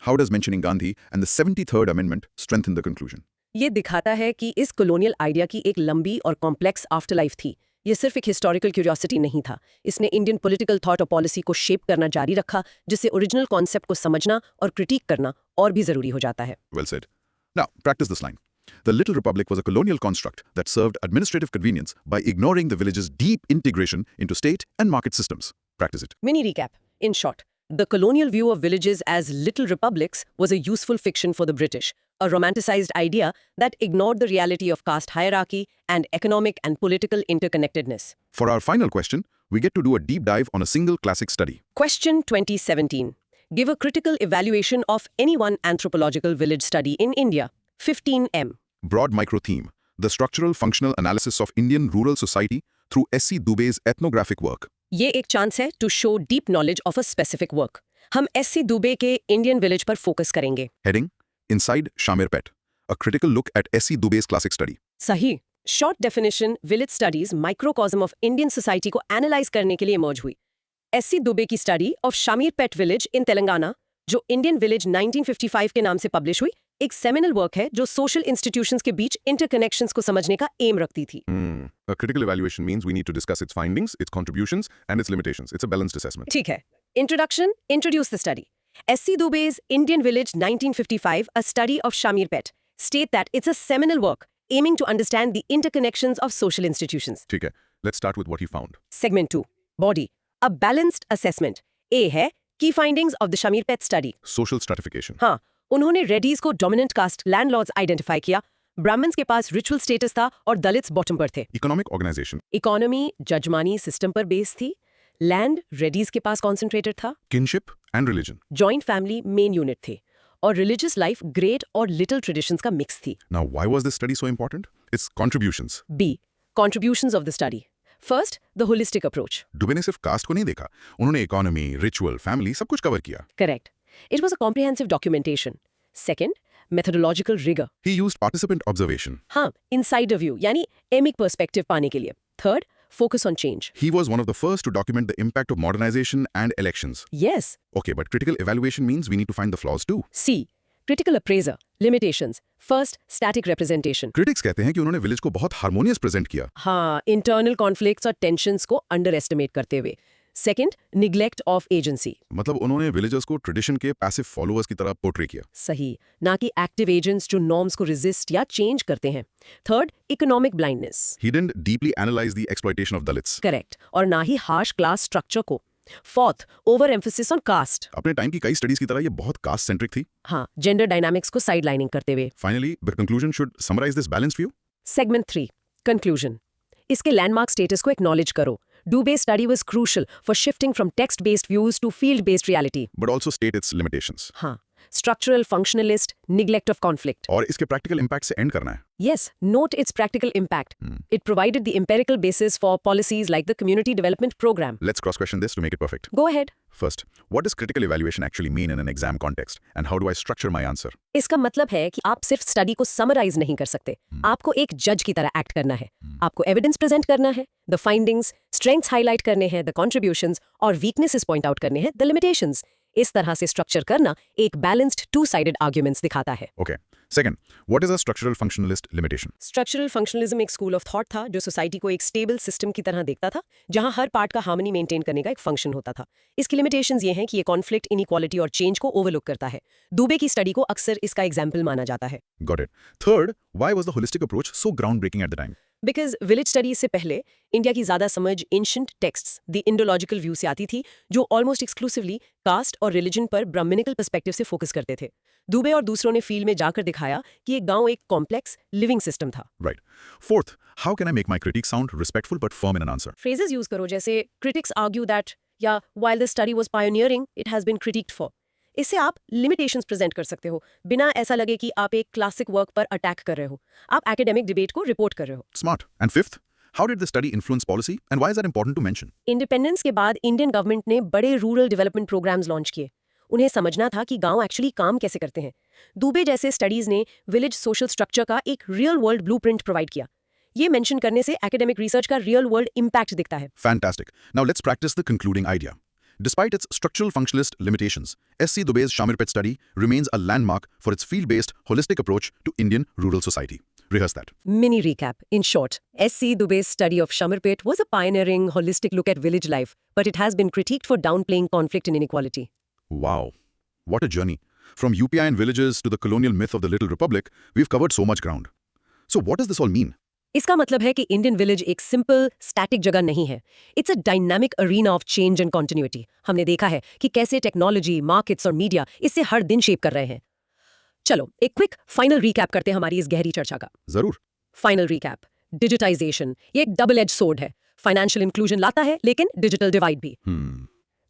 how does mentioning Gandhi and the 73rd Amendment strengthen the conclusion? ये दिखाता है कि इस कॉलोनियल आइडिया की एक लंबी और कॉम्प्लेक्स आफ्टर लाइफ थी। ये सिर्फ एक हिस्टोरिकल क्यूरियोसिटी नहीं था, इसने इंडियन पॉलिटिकल थॉट और पॉलिसी को शेप करना जारी रखा, जिससे ओरिजिनल कॉन्सेप्ट को समझना और क्रिटिक करना और भी जरूरी हो जाता है। Well said. Now, practice this line. The Little Republic was a colonial construct that served administrative convenience by ignoring the village's deep integration into state and market systems. Practice it. Mini recap. In short, the colonial view of villages as little republics was a useful fiction for the British, a romanticized idea that ignored the reality of caste hierarchy and economic and political interconnectedness. For our final question, we get to do a deep dive on a single classic study. Question 2017. Give a critical evaluation of any one anthropological village study in India. 15M. Broad micro theme: the structural functional analysis of Indian rural society through S.C. Dube's ethnographic work. ये एक chance है to show deep knowledge of a specific work. हम S C. Dube के Indian village पर focus करेंगे। Heading: Inside Shamirpet. A critical look at S.C. Dube's classic study. सही। Short definition village studies microcosm of Indian society को analyse करने के लिए emerge हुई। एस.सी. दुबे की study of Shamirpet village in Telangana, जो इंडियन विलेज 1955 के नाम से पब्लिश हुई, एक सेमिनल वर्क है जो सोशल इंस्टीट्यूशंस के बीच इंटरकनेक्शंस को समझने का एम रखती थी। A critical evaluation means we need to discuss its findings, its contributions, and its limitations. It's a balanced assessment. ठीक है। Introduction, introduce the study. S.C. Dube's Indian Village 1955, a study of Shamirpet, state that it's a seminal work aiming to understand the interconnections of social institutions. ठीक है. Let's start with what he found. Segment 2. Body. A balanced assessment. A है Key findings of the Shamirpet study. Social stratification. हाँ, उन्होंने रेडीज को dominant caste landlords identify किया, Brahmins के पास ritual status था और दलित्स बॉटम पर थे। Economic organization. इकोनॉमी जजमानी सिस्टम पर बेस थी, लैंड रेडीज के पास कॉन्सेंट्रेटेड था, Kinship and religion. Joint family main unit थे और रिलीजियस लाइफ ग्रेट और लिटिल ट्रेडिशंस का मिक्स थी। Now, why was this study so important? Its contributions. B contributions of the study. First, the holistic approach. Dube ने सिर्फ cast को नहीं देखा, उन्होंने इकोनॉमी, रिचुअल, फैमिली सब कुछ कवर किया. Correct, it was a comprehensive documentation. Second, methodological rigour. He used participant observation. हाँ, इनसाइडर व्यू यानी एमिक पर्सपेक्टिव पाने के लिए। Third, focus on change. He was one of the first to document the impact of modernization and elections. Yes. Okay, but critical evaluation means we need to find the flaws too. C. Critical appraiser. Limitations. First, static representation. Critics कहते हैं कि उन्होंने village को बहुत harmonious present किया. हाँ, internal conflicts और tensions को underestimate करते हुए. Second, neglect of agency. मतलब उन्होंने विलेजर्स को ट्रेडिशन के पैसिव फॉलोअर्स की तरह पोर्ट्रे किया. सही, ना कि एक्टिव एजेंट्स जो नॉर्म्स को resist या चेंज करते हैं. Third, economic blindness. He didn't deeply analyze the exploitation of Dalits. Correct, और ना ही हार्श क्लास स्ट्रक्चर को. Fourth, over emphasis on caste. अपने टाइम की कई स्टडीज की तरह ये बहुत कास्ट सेंट्रिक थी. हाँ, जेंडर डायनामिक्स को साइड लाइनिंग करते हुए. Finally, the conclusion should summarize this balanced view. Segment 3, conclusion. इसके लैंडमार्क स्टेटस को एक्नॉलेज करो. Dubé's study was crucial for shifting from text-based views to field-based reality. But also state its limitations. हाँ, structural functionalist, neglect of conflict. और इसके practical impact से end करना है. Yes, note its practical impact. It provided the empirical basis for policies like the Community Development Program. Let's cross-question this to make it perfect. Go ahead. First, what does critical evaluation actually mean in an exam context? And how do I structure my answer? इसका मतलब है कि आप सिर्फ study को summarise नहीं कर सकते। आपको एक जज की तरह एक्ट करना है। आपको एविडेंस प्रेजेंट करना है, द फाइंडिंग्स, स्ट्रेंथ्स हाईलाइट करने हैं, द कंट्रीब्यूशंस, और वीकनेसेस पॉइंट आउट करने हैं, द लिमिटेशंस। इस तरह से स्ट्रक्चर करना एक बैलेंस्ड टू साइडेड आर्ग्यूमेंट्स दिखाता है। Okay. Second, what is a structural functionalist limitation? Structural functionalism एक स्कूल ऑफ थॉट था जो सोसाइटी को एक स्टेबल सिस्टम की तरह देखता था, जहां हर पार्ट का हार्मनी मेंटेन करने का एक फंक्शन होता था। इसकी लिमिटेशंस ये हैं कि ये कॉन्फ्लिक्ट, इनइक्वालिटी और चेंज को ओवरलुक करता है। दुबे की स्टडी को अक्सर इसका एग्जाम्पल माना जाता है। Got it. Third, why was the holistic approach so groundbreaking at the time? Because village studies से पहले इंडिया की ज्यादा समझ ancient texts, the Indological view से आती थी, जो ऑलमोस्ट एक्सक्लूसिवली कास्ट और रिलीजन पर ब्राह्मणिकल पर्सपेक्टिव से फोकस करते थे। दुबे और दूसरों ने फील्ड में जाकर दिखाया कि एक गांव एक कॉम्प्लेक्स लिविंग सिस्टम था। Right. Fourth, how can I make my critique sound respectful but firm in an answer? Phrases use करो जैसे क्रिटिक्स आर्ग्यू दैट, या while the study was pioneering it has been critiqued for. इससे आप limitations present कर सकते हो, बिना ऐसा लगे कि आप एक क्लासिक वर्क पर अटैक कर रहे हो। आप एकेडमिक डिबेट को रिपोर्ट कर रहे हो। Smart. And fifth, how did the study influence policy and why is that important to mention? Independence के बाद इंडियन गवर्नमेंट ने बड़े रूरल डेवलपमेंट प्रोग्राम्स लॉन्च किए। उन्हें समझना था कि गांव एक्चुअली काम कैसे करते हैं। दुबे जैसे स्टडीज ने विलेज सोशल स्ट्रक्चर का एक रियल वर्ल्ड ब्लूप्रिंट प्रोवाइड किया। ये मेंशन करने से एकेडमिक रिसर्च का रियल वर्ल्ड इम्पैक्ट दिखता है। Fantastic. Now let's practice the concluding idea. Despite its structural functionalist limitations, S.C. Dubé's Shamirpet study remains a landmark for its field-based, holistic approach to Indian rural society. Rehearse that. Mini recap. In short, S.C. Dubé's study of Shamirpet was a pioneering, holistic look at village life, but it has been critiqued for downplaying conflict and inequality. Wow. What a journey. From UPI and villages to the colonial myth of the Little Republic, we've covered so much ground. So what does this all mean? इसका मतलब है कि Indian village एक simple static जगह नहीं है। It's a dynamic arena of change and continuity. हमने देखा है कि कैसे टेक्नोलॉजी, मार्केट्स और मीडिया इससे हर दिन शेप कर रहे हैं। चलो एक क्विक फाइनल रिकैप करते हैं हमारी इस गहरी चर्चा का। जरूर. Final recap. डिजिटाइजेशन ये एक डबल एज सोर्ड है। फाइनेंशियल इंक्लूजन लाता है, लेकिन डिजिटल डिवाइड भी।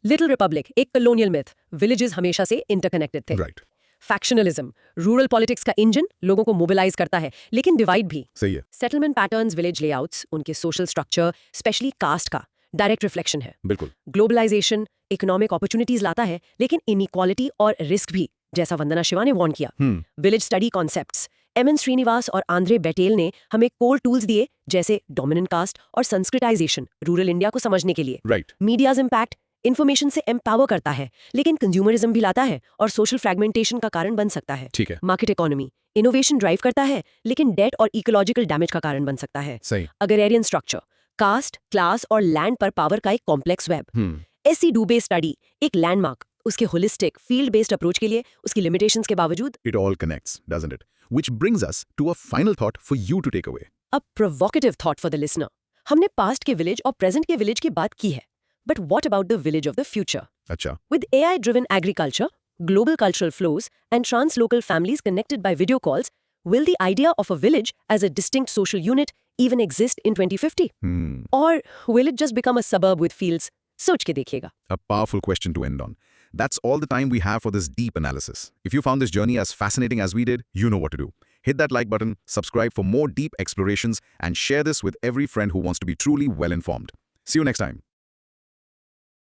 लिटिल रिपब्लिक एक कॉलोनियल मिथ, विलेजेस हमेशा से इंटरकनेक्टेड थे। Right. फैक्शनलिज्म रूरल पॉलिटिक्स का इंजन, लोगों को मोबिलाइज करता है, लेकिन डिवाइड भी। सही है. सेटलमेंट पैटर्न्स, विलेज लेआउट्स, उनके सोशल स्ट्रक्चर, स्पेशली कास्ट का डायरेक्ट रिफ्लेक्शन है। बिल्कुल. ग्लोबलाइजेशन इकोनॉमिक अपॉर्चुनिटीज लाता है, लेकिन इनइक्वालिटी और रिस्क भी, जैसा वंदना शिवा ने वार्न किया। Village study concepts, M N. Srinivas और आंद्रे बेटेल ने हमें कोर टूल्स दिए, जैसे डोमिनेंट कास्ट और संस्कृताइजेशन, रूरल इंडिया को समझने के लिए। Right. मीडियाज इम्पैक्ट इन्फॉर्मेशन से एम्पावर करता है, लेकिन कंज्यूमरिज्म भी लाता है और सोशल फ्रैगमेंटेशन का कारण बन सकता है। ठीक है. मार्केट इकोनॉमी इनोवेशन ड्राइव करता है, लेकिन डेट और इकोलॉजिकल डैमेज का कारण बन सकता है। सही. अग्रेरियन स्ट्रक्चर कास्ट, क्लास और लैंड पर पावर का एक कॉम्प्लेक्स वेब। एस.सी. डुबे स्टडी एक लैंडमार्क, उसके होलिस्टिक फील्ड बेस्ड अप्रोच के लिए, उसकी लिमिटेशंस के बावजूद। It all connects, doesn't it? Which brings us to a final thought for you to take away. A provocative thought for the listener. हमने past के village और present के village की बात की है, but what about the village of the future? अच्छा. With AI-driven agriculture, global cultural flows, and trans-local families connected by video calls, will the idea of a village as a distinct social unit even exist in 2050? Or will it just become a suburb with fields? सोच के देखिएगा। A powerful question to end on. That's all the time we have for this deep analysis. If you found this journey as fascinating as we did, you know what to do. Hit that like button, subscribe for more deep explorations, and share this with every friend who wants to be truly well informed. See you next time.